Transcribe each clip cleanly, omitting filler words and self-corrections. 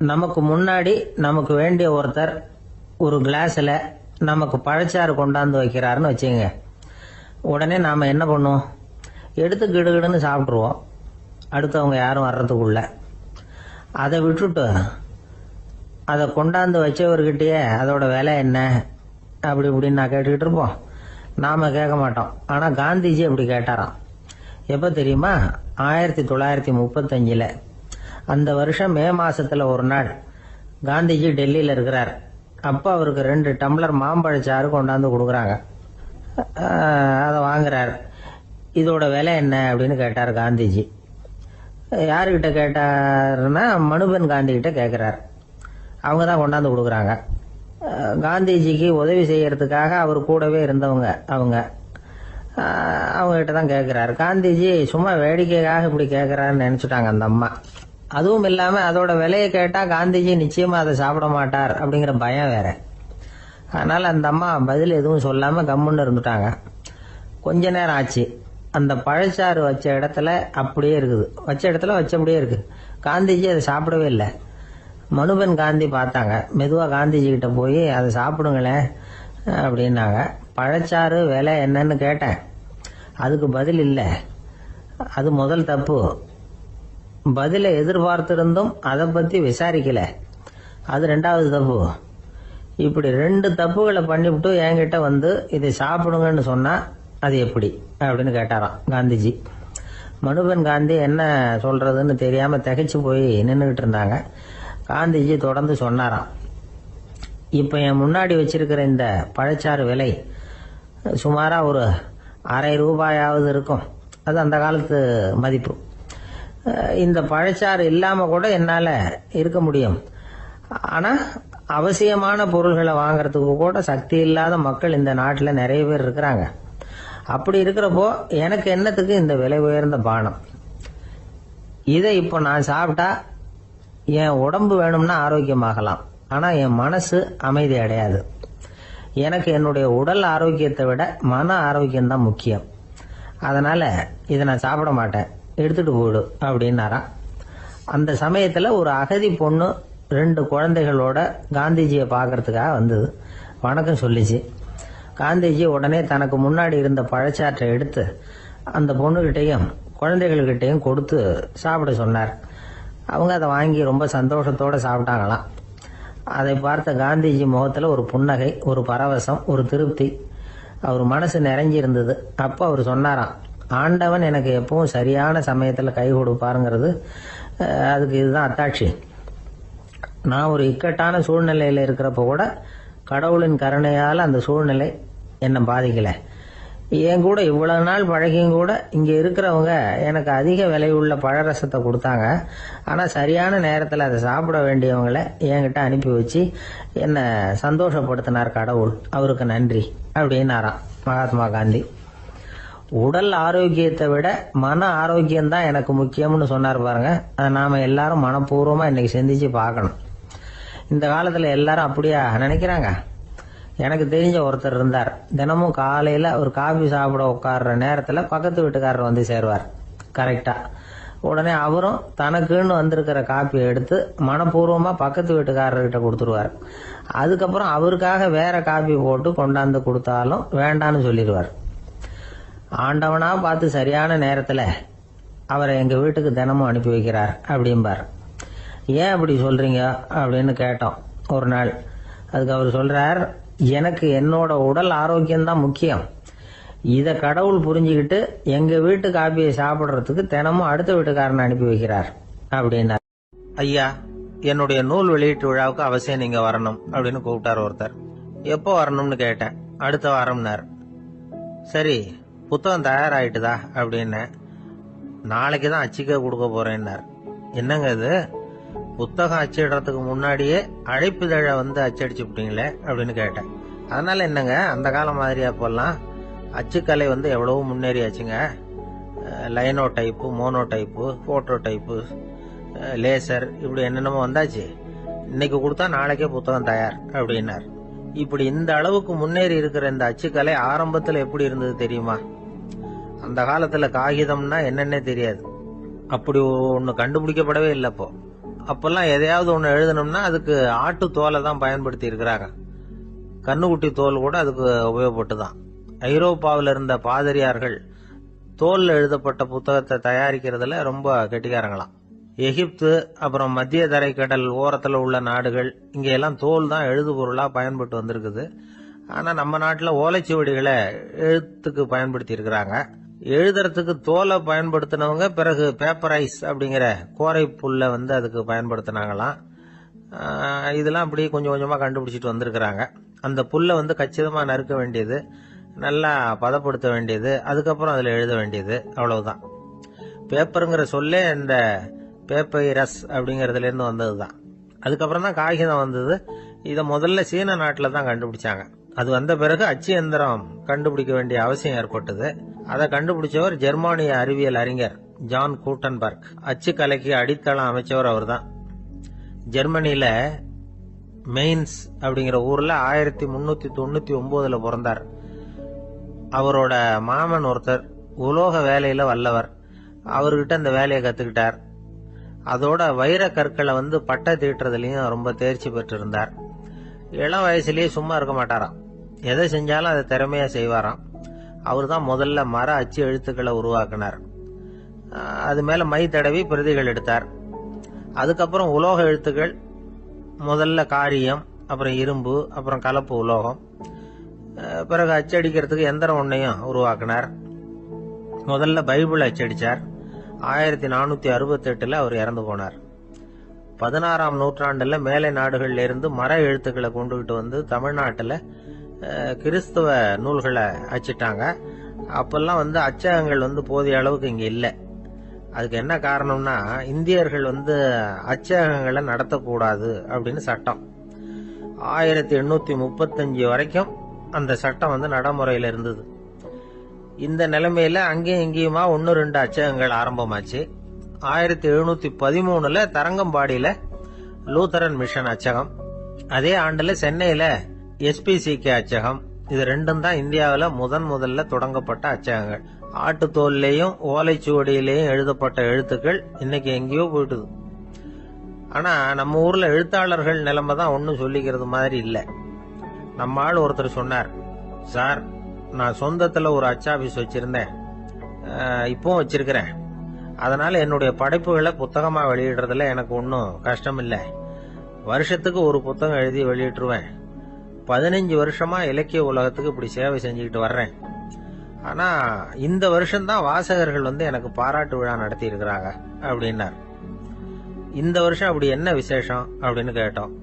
நமக்கு முன்னாடி நமக்கு வேண்டிய ஒருத்தர் ஒரு கிளாஸில் நமக்கு பழச்சாறு கொண்டாந்து வைக்கிறாருன்னு வச்சுங்க. உடனே நாம் என்ன பண்ணுவோம்? எடுத்து கிடுகிடுன்னு சாப்பிட்ருவோம், அடுத்தவங்க யாரும் வர்றதுக்குள்ள. அதை விட்டுட்டு அதை கொண்டாந்து வச்சவர்கிட்டயே அதோட விலை என்ன அப்படி இப்படின்னு நான் கேட்டுக்கிட்டு இருப்போம். நாம் கேட்க மாட்டோம். ஆனால் காந்திஜி அப்படி கேட்டாராம். எப்போ தெரியுமா? 1935. அந்த வருஷம் மே மாசத்துல ஒரு நாள் காந்திஜி டெல்லியில் இருக்கிறார். அப்போ அவருக்கு 2 டம்ளர் மாம்பழச்சாறு கொண்டாந்து கொடுக்குறாங்க. அதை வாங்குறார். இதோட விலை என்ன அப்படின்னு கேட்டார் காந்திஜி. யாருக்கிட்ட கேட்டாருன்னா மனுபென் காந்தி கிட்ட கேட்குறார். அவங்க தான் கொண்டாந்து கொடுக்குறாங்க. காந்திஜிக்கு உதவி செய்யறதுக்காக அவர் கூடவே இருந்தவங்க அவங்ககிட்ட தான் கேட்குறாரு. காந்திஜி சும்மா வேடிக்கைக்காக இப்படி கேட்குறாருன்னு நினச்சிட்டாங்க அந்த அம்மா. அதுவும் இல்லாமல் அதோட விலையை கேட்டால் காந்திஜி நிச்சயமாக அதை சாப்பிட மாட்டார் அப்படிங்கிற பயம் வேற. அதனால் அந்த அம்மா பதில் எதுவும் சொல்லாமல் கம்முன்னு இருந்துட்டாங்க. கொஞ்ச நேரம் ஆச்சு. அந்த பழச்சாறு வச்ச இடத்துல அப்படியே இருக்குது. வச்ச இடத்துல வச்சபடியே இருக்குது. காந்திஜி அதை சாப்பிடவே இல்லை. மனுபென் காந்தி பார்த்தாங்க. மெதுவாக காந்திஜி கிட்ட போய் அதை சாப்பிடுங்களேன் அப்படின்னாங்க. பழச்சாறு விலை என்னன்னு கேட்டேன். அதுக்கு பதில் இல்லை. அது முதல் தப்பு. பதிலை எதிர்பார்த்திருந்தும் அதை பற்றி விசாரிக்கல. அது 2வது தப்பு. இப்படி 2 தப்புகளை பண்ணிவிட்டு என்கிட்ட வந்து இதை சாப்பிடுங்கன்னு சொன்னால் அது எப்படி அப்படின்னு கேட்டாராம் காந்திஜி. மனுபென் காந்தி என்ன சொல்றதுன்னு தெரியாமல் திகைச்சு போய் நின்றுக்கிட்டு இருந்தாங்க. காந்திஜி தொடர்ந்து சொன்னாராம். இப்போ என் முன்னாடி வச்சிருக்கிற இந்த பழச்சாறு விலை சுமாராக ஒரு ₹1/2 இருக்கும். அது அந்த காலத்து மதிப்பு. இந்த பழச்சாறு இல்லாமல் கூட என்னால் இருக்க முடியும். ஆனால் அவசியமான பொருள்களை வாங்கறதுக்கு கூட சக்தி இல்லாத மக்கள் இந்த நாட்டில் நிறைய பேர் இருக்கிறாங்க. அப்படி இருக்கிறப்போ எனக்கு என்னத்துக்கு இந்த விலை உயர்ந்த பானம்? இதை இப்போ நான் சாப்பிட்டா என் உடம்பு வேணும்னா ஆரோக்கியமாகலாம், ஆனால் என் மனசு அமைதி அடையாது. எனக்கு என்னுடைய உடல் ஆரோக்கியத்தை விட மன ஆரோக்கியம்தான் முக்கியம். அதனால் இதை நான் சாப்பிட மாட்டேன், எடுத்துகிட்டு போயிடு அப்படின்னாராம். அந்த சமயத்தில் ஒரு அகதி பொண்ணு 2 குழந்தைகளோட காந்திஜியை பார்க்கறதுக்காக வந்தது. வணக்கம் சொல்லிச்சு. காந்திஜி உடனே தனக்கு முன்னாடி இருந்த பழச்சாற்றை எடுத்து அந்த பொண்ணுகிட்டையும் குழந்தைகள்கிட்டையும் கொடுத்து சாப்பிட சொன்னார். அவங்க அதை வாங்கி ரொம்ப சந்தோஷத்தோடு சாப்பிட்டாங்களாம். அதை பார்த்த காந்திஜி முகத்தில் ஒரு புன்னகை, ஒரு பரவசம், ஒரு திருப்தி. அவர் மனசு நிறைஞ்சி இருந்தது. அப்போ அவர் சொன்னாராம், ஆண்டவன் எனக்கு எப்பவும் சரியான சமயத்தில் கை கொடுப்பாருங்கிறது அதுக்கு இதுதான் அத்தாட்சி. நான் ஒரு இக்கட்டான சூழ்நிலையில் இருக்கிறப்ப கூட கடவுளின் கருணையால் அந்த சூழ்நிலை என்னை பாதிக்கலை. என் கூட இவ்வளவு நாள் பழகியும் கூட இங்கே இருக்கிறவங்க எனக்கு அதிக விலையுள்ள பழரசத்தை கொடுத்தாங்க. ஆனால் சரியான நேரத்தில் அதை சாப்பிட வேண்டியவங்களை என்கிட்ட அனுப்பி வச்சு என்னை சந்தோஷப்படுத்தினார் கடவுள். அவருக்கு நன்றி அப்படின்னாராம் மகாத்மா காந்தி. உடல் ஆரோக்கியத்தை விட மன ஆரோக்கியம்தான் எனக்கு முக்கியம்னு சொன்னார் பாருங்க. அதை நாம் எல்லாரும் மனப்பூர்வமாக இன்னைக்கு சிந்திச்சு பார்க்கணும். இந்த காலத்தில் எல்லாரும் அப்படியா நினைக்கிறாங்க? எனக்கு தெரிஞ்ச ஒருத்தர் இருந்தார். தினமும் காலையில் ஒரு காஃபி சாப்பிட உட்கார்ற நேரத்தில் பக்கத்து வீட்டுக்காரர் வந்து சேருவார் கரெக்டாக. உடனே அவரும் தனக்குன்னு வந்திருக்கிற காப்பியை எடுத்து மனப்பூர்வமாக பக்கத்து வீட்டுக்காரர்கிட்ட கொடுத்துருவார். அதுக்கப்புறம் அவருக்காக வேற காப்பி போட்டு கொண்டாந்து கொடுத்தாலும் வேண்டான்னு சொல்லிடுவார். ஆண்டவனா பார்த்து சரியான நேரத்தில் அவரை எங்கள் வீட்டுக்கு தினமும் அனுப்பி வைக்கிறார் அப்படிம்பார். ஏன் அப்படி சொல்கிறீங்க அப்படின்னு கேட்டோம் ஒரு நாள். அதுக்கு அவர் சொல்கிறார், எனக்கு என்னோட உடல் ஆரோக்கியம்தான் முக்கியம். இதை கடவுள் புரிஞ்சுக்கிட்டு எங்கள் வீட்டு காப்பியை சாப்பிட்றதுக்கு தினமும் அடுத்த வீட்டுக்காரனை அனுப்பி வைக்கிறார் அப்படின்னார். ஐயா, என்னுடைய நூல் வெளியீட்டு விழாவுக்கு அவசியம் நீங்கள் வரணும் அப்படின்னு கூப்பிட்டார் ஒருத்தர். எப்போ வரணும்னு கேட்டேன். அடுத்த வாரம்னார். சரி, புத்தகம் தயாராகிட்டுதா அப்படின்னு. நாளைக்கு தான் அச்சிக்க கொடுக்க போறேன்னார். என்னங்க இது, புத்தகம் அச்சிடுறதுக்கு முன்னாடியே அழைப்புதழை வந்து அச்சடிச்சு விட்டீங்களே அப்படின்னு கேட்டேன். அதனால என்னங்க, அந்த காலம் மாதிரி அப்போல்லாம் அச்சுக்கலை வந்து எவ்வளவோ முன்னேறியாச்சுங்க. Linotype, monotype, phototype, laser, இப்படி என்னென்னமோ வந்தாச்சு. இன்னைக்கு கொடுத்தா நாளைக்கே புத்தகம் தயார் அப்படின்னார். இப்படி இந்த அளவுக்கு முன்னேறி இருக்கிற இந்த அச்சுக்கலை ஆரம்பத்தில் எப்படி இருந்தது தெரியுமா? அந்த காலத்துல காகிதம்னா என்னன்னே தெரியாது. அப்படி ஒன்று கண்டுபிடிக்கப்படவே இல்லை. அப்போ அப்பெல்லாம் எதையாவது ஒண்ணு எழுதணும்னா அதுக்கு ஆட்டு தோலை தான் பயன்படுத்தி இருக்கிறாங்க. கண்ணுக்குட்டி தோல் கூட அதுக்கு உபயோகப்பட்டுதான். ஐரோப்பாவில் இருந்த பாதிரியார்கள் தோல்ல எழுதப்பட்ட புத்தகத்தை தயாரிக்கிறதுல ரொம்ப கெட்டிக்காரங்களாம். எகிப்து, அப்புறம் மத்திய தரைக்கடல் ஓரத்துல உள்ள நாடுகள், இங்க எல்லாம் தோல் தான் எழுது பொருளா பயன்பட்டு வந்திருக்குது. ஆனா நம்ம நாட்டுல ஓலைச்சுவடிகளை எழுத்துக்கு பயன்படுத்தி இருக்கிறாங்க. எழுதுறதுக்கு தோலை பயன்படுத்தினவங்க பிறகு பேப்பரைஸ் அப்படிங்கிற கோரை புல்ல அதுக்கு பயன்படுத்தினாங்களாம். இதெல்லாம் அப்படி கொஞ்சம் கொஞ்சமா கண்டுபிடிச்சிட்டு வந்திருக்கிறாங்க. அந்த புல்லை கச்சிதமா நறுக்க வேண்டியது, நல்லா பதப்படுத்த வேண்டியது, அதுக்கப்புறம் அதுல எழுத வேண்டியது, அவ்வளவுதான். பேப்பருங்கிற சொல்லே இந்த பேப்பைரஸ் அப்படிங்கறதுல இருந்து வந்ததுதான். அதுக்கப்புறம் தான் காகிதம் வந்தது. இத முதல்ல சீன நாட்டில தான் கண்டுபிடிச்சாங்க. அது வந்த பிறகு அச்சு எந்திரம் கண்டுபிடிக்க வேண்டிய அவசியம் ஏற்பட்டது. அதை கண்டுபிடிச்சவர் ஜெர்மானிய அறிவியல் அறிஞர் ஜான் கூட்டன்பர்க். அச்சு கலைக்கு அடித்தளம் அமைச்சவர் அவர் தான். ஜெர்மனியில மெயின்ஸ் அப்படிங்கிற ஊர்ல 1399 பிறந்தார். அவரோட மாமன் ஒருத்தர் உலோக வேலையில வல்லவர். அவர்கிட்ட அந்த வேலையை கத்துக்கிட்டார். அதோட வைர கற்களை பட்டை தீட்டுறதுலயும் ரொம்ப தேர்ச்சி பெற்றிருந்தார். இளம் வயசுலயே சும்மா இருக்க மாட்டாராம். எதை செஞ்சாலும் அதை திறமையா செய்வாராம். அவர் தான் முதல்ல மர அச்சு எழுத்துக்களை உருவாக்கினார். அது மேல மை தடவி பிரதிகள் எடுத்தார். அதுக்கப்புறம் உலோக எழுத்துக்கள், முதல்ல காரியம், அப்புறம் இரும்பு, அப்புறம் கலப்பு உலோகம், பிறகு அச்சடிக்கிறதுக்கு எந்திரம் ஒன்னையும் உருவாக்கினார். முதல்ல பைபிள் அச்சடிச்சார். 1468 அவர் இறந்து போனார். 16ஆம் நூற்றாண்டுல மேலை நாடுகள்ல இருந்து மர எழுத்துக்களை கொண்டுகிட்டு தமிழ்நாட்டுல கிறிஸ்தவ நூல்களை அச்சிட்டாங்க. அப்பெல்லாம் அச்சகங்கள் போதிய அளவுக்கு இங்க இல்ல. அதுக்கு என்ன காரணம்னா, இந்தியர்கள் அச்சகங்களை நடத்தக்கூடாது அப்படின்னு சட்டம். 1835 வரைக்கும் அந்த சட்டம் நடைமுறையில இருந்தது. இந்த நிலைமையில அங்கேயும் இங்கேயுமா 1-2 அச்சகங்கள் ஆரம்பமாச்சு. 1713 தரங்கம்பாடியில லூத்தரன் மிஷன் அச்சகம், அதே ஆண்டுல சென்னையில SPCK அச்சகம். இது ரெண்டும் தான் இந்தியாவில முதல்ல தொடங்கப்பட்ட அச்சகங்கள். ஆட்டுத்தோல்லையும் ஓலைச்சுவடியிலையும் எழுதப்பட்ட எழுத்துக்கள் இன்னைக்கு எங்கேயோ போயிட்டுது. ஆனா நம்ம ஊர்ல எழுத்தாளர்கள் நிலைமை தான் ஒன்னும் சொல்லிக்கிறது மாதிரி இல்ல. நம்ம ஆள் ஒருத்தர் சொன்னார், சார் நான் சொந்தத்துல ஒரு அச்சாபீஸ் வச்சிருந்தேன், இப்பவும் வச்சிருக்கிறேன். அதனால என்னுடைய படைப்புகளை புத்தகமா வெளியிடுறதுல எனக்கு ஒன்னும் கஷ்டம் இல்ல. வருஷத்துக்கு ஒரு புத்தகம் எழுதி வெளியிட்டுருவேன். 15 வருஷமா இலக்கிய உலகத்துக்கு இப்படி சேவை செஞ்சுக்கிட்டு வர்றேன். ஆனா இந்த வருஷம்தான் வாசகர்கள் எனக்கு பாராட்டு விழா நடத்தி இருக்கிறாங்க அப்படின்னார். இந்த வருஷம் அப்படி என்ன விசேஷம் அப்படின்னு கேட்டோம்.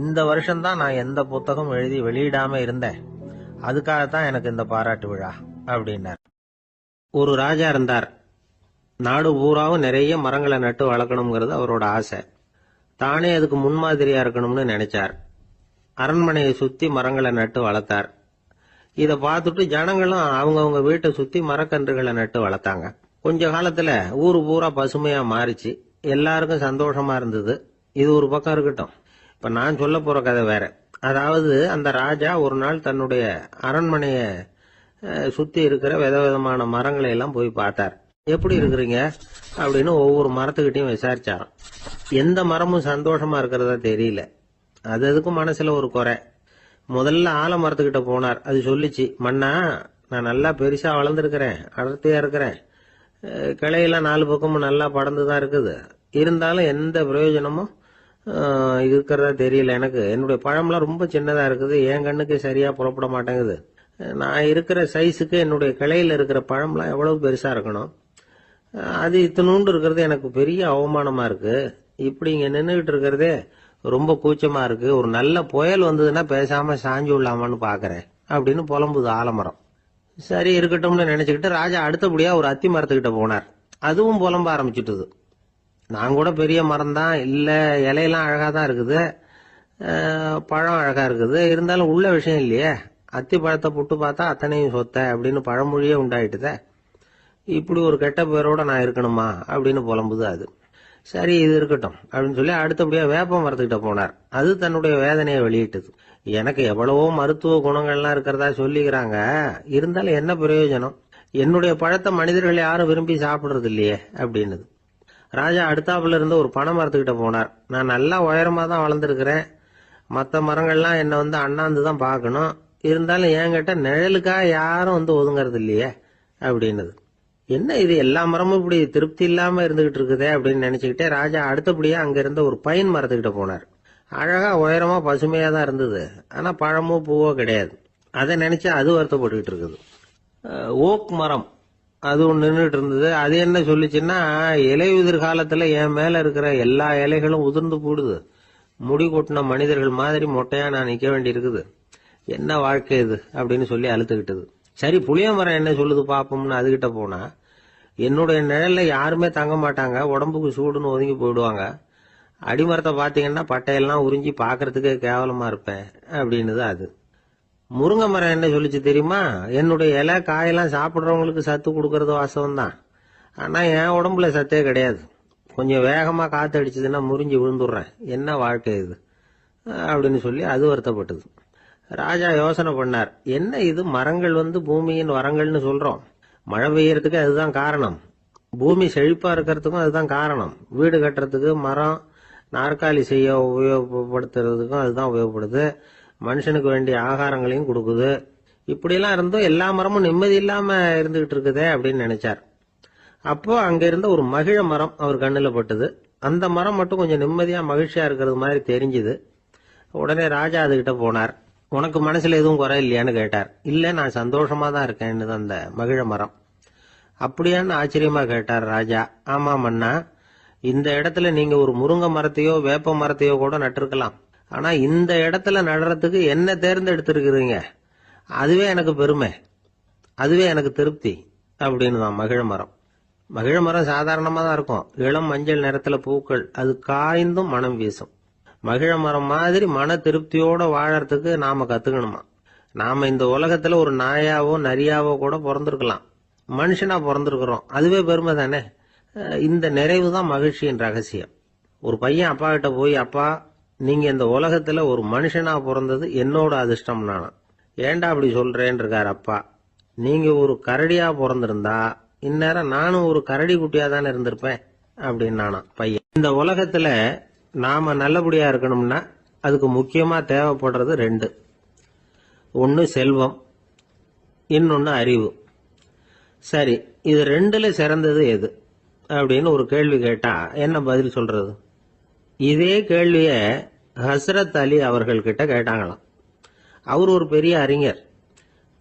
இந்த வருஷம்தான் நான் எந்த புத்தகம் எழுதி வெளியிடாம இருந்தேன், அதுக்காகத்தான் எனக்கு இந்த பாராட்டு விழா அப்படின்னார். ஒரு ராஜா இருந்தார். நாடு பூராவும் நிறைய மரங்களை நட்டு வளர்க்கணுங்கிறது அவரோட ஆசை. தானே அதுக்கு முன்மாதிரியா இருக்கணும்னு நினைச்சார். அரண்மனையை சுத்தி மரங்களை நட்டு வளர்த்தார். இத பார்த்துட்டு ஜனங்களும் அவங்கவுங்க வீட்டை சுத்தி மரக்கன்றுகளை நட்டு வளர்த்தாங்க. கொஞ்ச காலத்துல ஊரு பூரா பசுமையா மாறிச்சு. எல்லாருக்கும் சந்தோஷமா இருந்தது. இது ஒரு பக்கம் இருக்கட்டும். இப்ப நான் சொல்ல போற கதை வேற. அதாவது அந்த ராஜா ஒரு நாள் தன்னுடைய அரண்மனைய சுத்தி இருக்கிற விதவிதமான மரங்களை எல்லாம் போய் பார்த்தார். எப்படி இருக்கிறீங்க அப்படின்னு ஒவ்வொரு மரத்துக்கிட்டையும் விசாரிச்சாராம். எந்த மரமும் சந்தோஷமா இருக்கிறதா தெரியல. அதுக்கும் மனசுல ஒரு குறை. முதல்ல ஆலமரத்துக்கிட்ட போனார். அது சொல்லிச்சு, மண்ணா நான் நல்லா பெருசா வளர்ந்துருக்கிறேன், அடர்த்தியா இருக்கிறேன், கிளையெல்லாம் 4 பக்கமும் நல்லா படர்ந்துதான் இருக்குது, இருந்தாலும் எந்த பிரயோஜனமும் இருக்கிறதா தெரியல எனக்கு. என்னுடைய பழம்லாம் ரொம்ப சின்னதா இருக்குது, என் கண்ணுக்கு சரியா புறப்பட மாட்டேங்குது. நான் இருக்கிற சைஸுக்கு என்னுடைய கிளையில இருக்கிற பழம்லாம் எவ்வளவு பெருசா இருக்கணும், அது இத்தனூண்டு இருக்கிறது எனக்கு பெரிய அவமானமா இருக்கு. இப்படி இங்க நின்றுகிட்டு இருக்கிறதே ரொம்ப கூச்சமா இருக்கு. ஒரு நல்ல புயல் வந்ததுன்னா பேசாம சாஞ்சு விடலாமான்னு பாக்குறேன் அப்படின்னு புலம்புது ஆலமரம். சரி இருக்கட்டும்னு நினைச்சுக்கிட்டு ராஜா அடுத்தபடியா ஒரு அத்தி மரத்துக்கிட்ட போனார். அதுவும் புலம்ப ஆரம்பிச்சுட்டுது. நான் கூட பெரிய மரம் தான், இல்ல இலையெல்லாம் அழகா தான் இருக்குது, பழம் அழகா இருக்குது, இருந்தாலும் உள்ள விஷயம் இல்லையே. அத்தி பழத்தை புட்டு பார்த்தா அத்தனையும் சொத்த அப்படின்னு பழமொழியே உண்டாயிட்டுத. இப்படி ஒரு கெட்ட பேரோட நான் இருக்கணுமா அப்படின்னு புலம்புது அது. சரி இது இருக்கட்டும் அப்படின்னு சொல்லி அடுத்தபடியா வேப்ப மரத்துக்கிட்ட போனார். அது தன்னுடைய வேதனையை வெளியிட்டது. எனக்கு எவ்வளவோ மருத்துவ குணங்கள்லாம் இருக்கிறதா சொல்லிக்கிறாங்க, இருந்தாலும் என்ன பிரயோஜனம், என்னுடைய பழத்தை மனிதர்கள் யாரும் விரும்பி சாப்பிடுறது இல்லையே அப்படின்னுது. ராஜா அடுத்தாப்புல இருந்து ஒரு பனை மரத்துக்கிட்ட போனார். நான் நல்லா உயரமா தான் வளர்ந்துருக்கிறேன், மற்ற மரங்கள்லாம் என்னை வந்து அண்ணாந்து தான் பார்க்கணும், இருந்தாலும் என்கிட்ட நிழலுக்காக யாரும் வந்து ஒதுங்கறது இல்லையே அப்படின்னது. என்ன இது எல்லா மரமும் இப்படி திருப்தி இல்லாம இருந்துகிட்டு இருக்குதே அப்படின்னு நினைச்சுக்கிட்டே ராஜா அடுத்தபடியா அங்க இருந்த ஒரு பைன் மரத்துக்கிட்ட போனார். அழகா உயரமா பசுமையா தான் இருந்தது, ஆனா பழமோ பூவோ கிடையாது. அதை நினைச்சு அது வருத்தப்பட்டுக்கிட்டு இருக்குது. ஓக் மரம் அது ஒன்று நின்றுட்டு இருந்தது. அது என்ன சொல்லிச்சுன்னா, இலையுதிர் காலத்துல என் மேல இருக்கிற எல்லா இலைகளும் உதிர்ந்து போடுது, முடி கொட்டின மனிதர்கள் மாதிரி மொட்டையா நான் நிக்க வேண்டி இருக்குது, என்ன வாழ்க்கை இது அப்படின்னு சொல்லி அழுத்துக்கிட்டது. சரி புளிய மரம் என்ன சொல்லுது பாப்போம்னு அதுகிட்ட போனா, என்னுடைய நிழல்ல யாருமே தங்க மாட்டாங்க, உடம்புக்கு சூடுன்னு ஒதுங்கி போயிடுவாங்க, அடிமரத்தை பாத்தீங்கன்னா பட்டையெல்லாம் உறிஞ்சி பாக்குறதுக்கே கேவலமா இருப்பேன் அப்படின்னுது அது. முருங்கை மரம் என்ன சொல்லிச்சு தெரியுமா, என்னுடைய இலை காயெல்லாம் சாப்பிட்றவங்களுக்கு சத்து கொடுக்கறது வாசம் தான், ஆனா என் உடம்புல சத்தே கிடையாது, கொஞ்சம் வேகமா காத்து அடிச்சதுன்னா முறிஞ்சு விழுந்துடுறேன், என்ன வாழ்க்கை இது அப்படின்னு சொல்லி அது வருத்தப்பட்டது. ராஜா யோசனை பண்ணார், என்ன இது மரங்கள் வந்து பூமியின் வரங்கள்னு சொல்றோம், மழை பெய்யறதுக்கு அதுதான் காரணம், பூமி செழிப்பா இருக்கிறதுக்கும் அதுதான் காரணம், வீடு கட்டுறதுக்கு மரம், நாற்காலி செய்ய உபயோகப்படுத்துறதுக்கும் அதுதான் உபயோகப்படுது, மனுஷனுக்கு வேண்டிய ஆகாரங்களையும் கொடுக்குது, இப்படியெல்லாம் இருந்தும் எல்லா மரமும் நிம்மதி இல்லாம இருந்துகிட்டு இருக்குதே அப்படின்னு நினைச்சார். அப்போ அங்க இருந்த ஒரு மகிழ மரம் அவர் கண்ணுல பட்டது. அந்த மரம் மட்டும் கொஞ்சம் நிம்மதியா மகிழ்ச்சியா இருக்கிறது மாதிரி தெரிஞ்சுது. உடனே ராஜா அதுகிட்ட போனார். உனக்கு மனசுல எதுவும் குறை இல்லையான்னு கேட்டார். இல்ல, நான் சந்தோஷமா தான் இருக்கேன்னு அந்த மகிழ மரம். அப்படியான்னு ஆச்சரியமா கேட்டார் ராஜா. ஆமா மன்னா, இந்த இடத்துல நீங்க ஒரு முருங்கை மரத்தையோ வேப்ப மரத்தையோ கூட நட்டிருக்கலாம், ஆனா இந்த இடத்துல நடுறதுக்கு என்ன தேர்ந்தெடுத்திருக்கிறீங்க, அதுவே எனக்கு பெருமை, அதுவே எனக்கு திருப்தி அப்படின்னு தான் மகிழ மரம். மகிழ மரம் சாதாரணமா தான் இருக்கும், இளம் மஞ்சள் நிறத்துல பூக்கள், அது காய்ந்தும் மனம் வீசும். மகிழ மரம் மாதிரி மன திருப்தியோட வாழறதுக்கு நாம கத்துக்கணுமா. நாம இந்த உலகத்துல ஒரு நாயாவோ நரியாவோ கூட பிறந்திருக்கலாம், மனுஷனா பிறந்திருக்கிறோம், அதுவே பெருமை தானே. இந்த நிறைவு தான் மகிழ்ச்சியின் ரகசியம். ஒரு பையன் அப்பா கிட்ட போய், அப்பா நீங்க இந்த உலகத்துல ஒரு மனுஷனா பிறந்தது என்னோட அதிர்ஷ்டம் நானா. ஏண்டா அப்படி சொல்றேன்னு இருக்காரு அப்பா. நீங்க ஒரு கரடியா பிறந்திருந்தா இந்நேரம் நானும் ஒரு கரடி குட்டியா தானே இருந்திருப்பேன் அப்படின்னு நானா பையன். இந்த உலகத்துல நாம நல்லபடியா இருக்கணும்னா அதுக்கு முக்கியமா தேவைப்படுறது ரெண்டு, ஒன்னு செல்வம், இன்னொன்னு அறிவு. சரி, இது ரெண்டுல சிறந்தது எது அப்படின்னு ஒரு கேள்வி கேட்டா என்ன பதில் சொல்றது? இதே கேள்விய ஹஸ்ரத் அலி அவர்கள் கிட்ட கேட்டாங்களாம். அவர் ஒரு பெரிய அறிஞர்.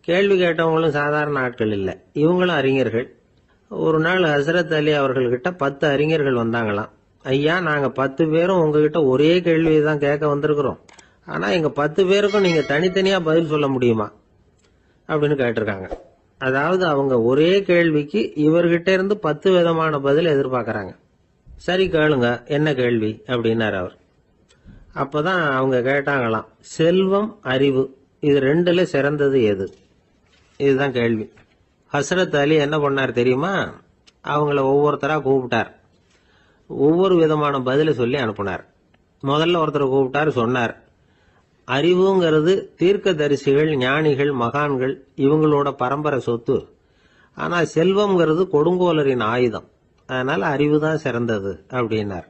கேள்வி கேட்டவங்களும் சாதாரண ஆட்கள் இல்லை, இவங்களும் அறிஞர்கள். ஒரு நாள் ஹஸ்ரத் அலி அவர்கள்கிட்ட 10 அறிஞர்கள் வந்தாங்களாம். ஐயா, நாங்க 10 பேரும் உங்ககிட்ட ஒரே கேள்வியை தான் கேட்க வந்திருக்கிறோம், ஆனா எங்க 10 பேருக்கும் நீங்க தனித்தனியா பதில் சொல்ல முடியுமா அப்படின்னு கேட்டிருக்காங்க. அதாவது அவங்க ஒரே கேள்விக்கு இவர்கிட்ட இருந்து 10 விதமான பதில் எதிர்பார்க்கறாங்க. சரி கேளுங்க, என்ன கேள்வி அப்படின்னாரு அவர். அப்பதான் அவங்க கேட்டாங்களாம், செல்வம் அறிவு இது ரெண்டுல சிறந்தது எது, இதுதான் கேள்வி. ஹஸ்ரத் அலி என்ன பண்ணார் தெரியுமா, அவங்கள ஒவ்வொருத்தரா கூப்பிட்டார், ஒவ்வொரு விதமான பதில சொல்லி அனுப்புனார். முதல்ல ஒருத்தரை கூப்பிட்டார், சொன்னார், அறிவுங்கிறது தீர்க்க தரிசிகள், ஞானிகள், மகான்கள் இவங்களோட பரம்பரை சொத்து, ஆனா செல்வம்ங்கிறது கொடுங்கோலரின் ஆயுதம், அதனால அறிவு தான் சிறந்தது அப்படின்னார்.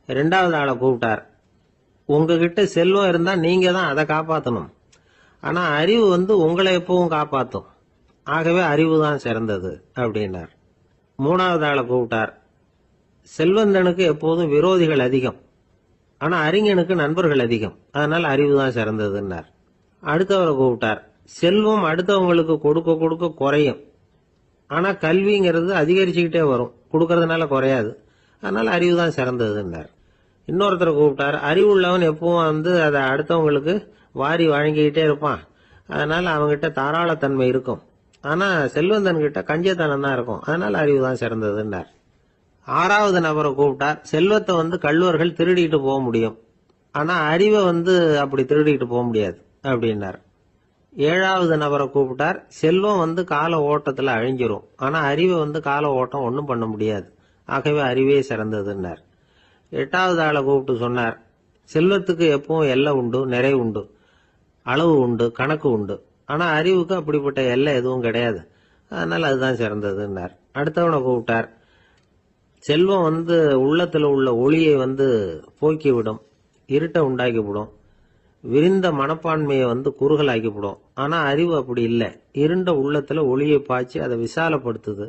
2வது ஆளை கூப்பிட்டார், உங்ககிட்ட செல்வம் இருந்தா நீங்க தான் அதை காப்பாற்றணும், ஆனா அறிவு வந்து உங்களை எப்பவும் காப்பாற்றும், ஆகவே அறிவு தான் சிறந்தது அப்படின்னார். 3வது ஆளை கூப்பிட்டார், செல்வந்தனுக்கு எப்போதும் விரோதிகள் அதிகம், ஆனா அறிஞனுக்கு நண்பர்கள் அதிகம், அதனால அறிவு தான் சிறந்ததுன்னார். அடுத்தவரை கூப்பிட்டார், செல்வம் அடுத்தவங்களுக்கு கொடுக்க கொடுக்க குறையும், ஆனா கல்விங்கிறது அதிகரிச்சுக்கிட்டே வரும், கொடுக்கறதுனால குறையாது, அதனால அறிவு தான் சிறந்ததுன்னார். இன்னொருத்தரை கூப்பிட்டார், அறிவுள்ளவன் எப்பவும் வந்து அதை அடுத்தவங்களுக்கு வாரி வழங்கிக்கிட்டே இருப்பான், அதனால அவங்ககிட்ட தாராளத்தன்மை இருக்கும், ஆனா செல்வந்தன் கிட்ட கஞ்சத்தனம் தான் இருக்கும், அதனால அறிவு தான் சிறந்ததுன்னார். 6வது நபரை கூப்பிட்டார், செல்வத்தை வந்து கள்வர்கள் திருடிட்டு போக முடியும், ஆனா அறிவை வந்து அப்படி திருடிட்டு போக முடியாது அப்படின்னார். 7வது நபரை கூப்பிட்டார், செல்வம் வந்து கால ஓட்டத்துல அழிஞ்சிரும், ஆனா அறிவை வந்து கால ஓட்டம் ஒன்றும் பண்ண முடியாது, ஆகவே அறிவே சிறந்ததுன்னார். 8வது ஆளை கூப்பிட்டு சொன்னார், செல்வத்துக்கு எப்பவும் எல்லை உண்டு, நிறைவு உண்டு, அளவு உண்டு, கணக்கு உண்டு, ஆனா அறிவுக்கு அப்படிப்பட்ட எல்லை எதுவும் கிடையாது, அதனால அதுதான் சிறந்ததுன்னார். அடுத்தவனை கூப்பிட்டார், செல்வம் உள்ளத்துல உள்ள ஒளியை போக்கிவிடும், இருட்டை உண்டாக்கிவிடும், விரிந்த மனப்பான்மையை குறுகலாக்கிவிடும். ஆனா அறிவு அப்படி இல்லை, இருண்ட உள்ளத்துல ஒளியை பாய்ச்சி அதை விசாலப்படுத்துது,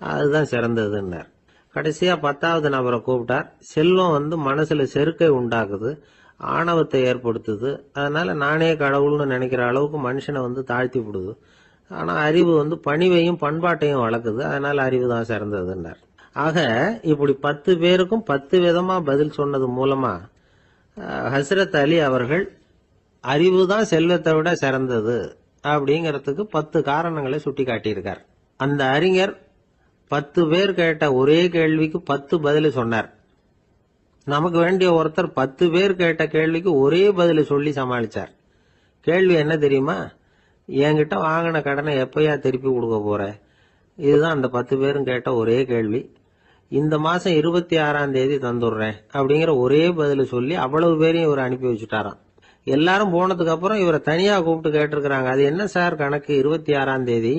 அதுதான் சிறந்ததுன்னார். கடைசியா 10வது நபரை கூப்பிட்டார். செல்வம் மனசுல செருக்கை உண்டாக்குது, ஆணவத்தை ஏற்படுத்துது, அதனால நானே கடவுள்னு நினைக்கிற அளவுக்கு மனுஷனை தாழ்த்தி விடுது. ஆனா அறிவு பணிவையும் பண்பாட்டையும் வளர்க்குது, அதனால அறிவு தான் சிறந்ததுன்னார். ஆக இப்படி 10 பேருக்கும் 10 விதமா பதில் சொன்னது மூலமா ஹஸ்ரத் அலி அவர்கள் அறிவு தான் செல்வத்தை விட சிறந்தது அப்படிங்கறதுக்கு 10 காரணங்களை சுட்டி காட்டியிருக்கார். அந்த அறிஞர் 10 பேர் கேட்ட ஒரே கேள்விக்கு 10 பதில சொன்னார். நமக்கு வேண்டிய ஒருத்தர் 10 பேர் கேட்ட கேள்விக்கு ஒரே பதில சொல்லி சமாளிச்சார். கேள்வி என்ன தெரியுமா? என்கிட்ட வாங்கின கடனை எப்பயா திருப்பி கொடுக்க போற? இதுதான் அந்த 10 பேரும் கேட்ட ஒரே கேள்வி. இந்த மாசம் 26ஆம் தேதி தந்துடுறேன் அப்படிங்கிற ஒரே பதில சொல்லி அவ்வளவு பேரையும் இவர் அனுப்பி வச்சுட்டாராம். எல்லாரும் போனதுக்கு அப்புறம் இவரை தனியா கூப்பிட்டு கேட்டிருக்கிறாங்க, அது என்ன சார் கணக்கு 26ஆம் தேதி,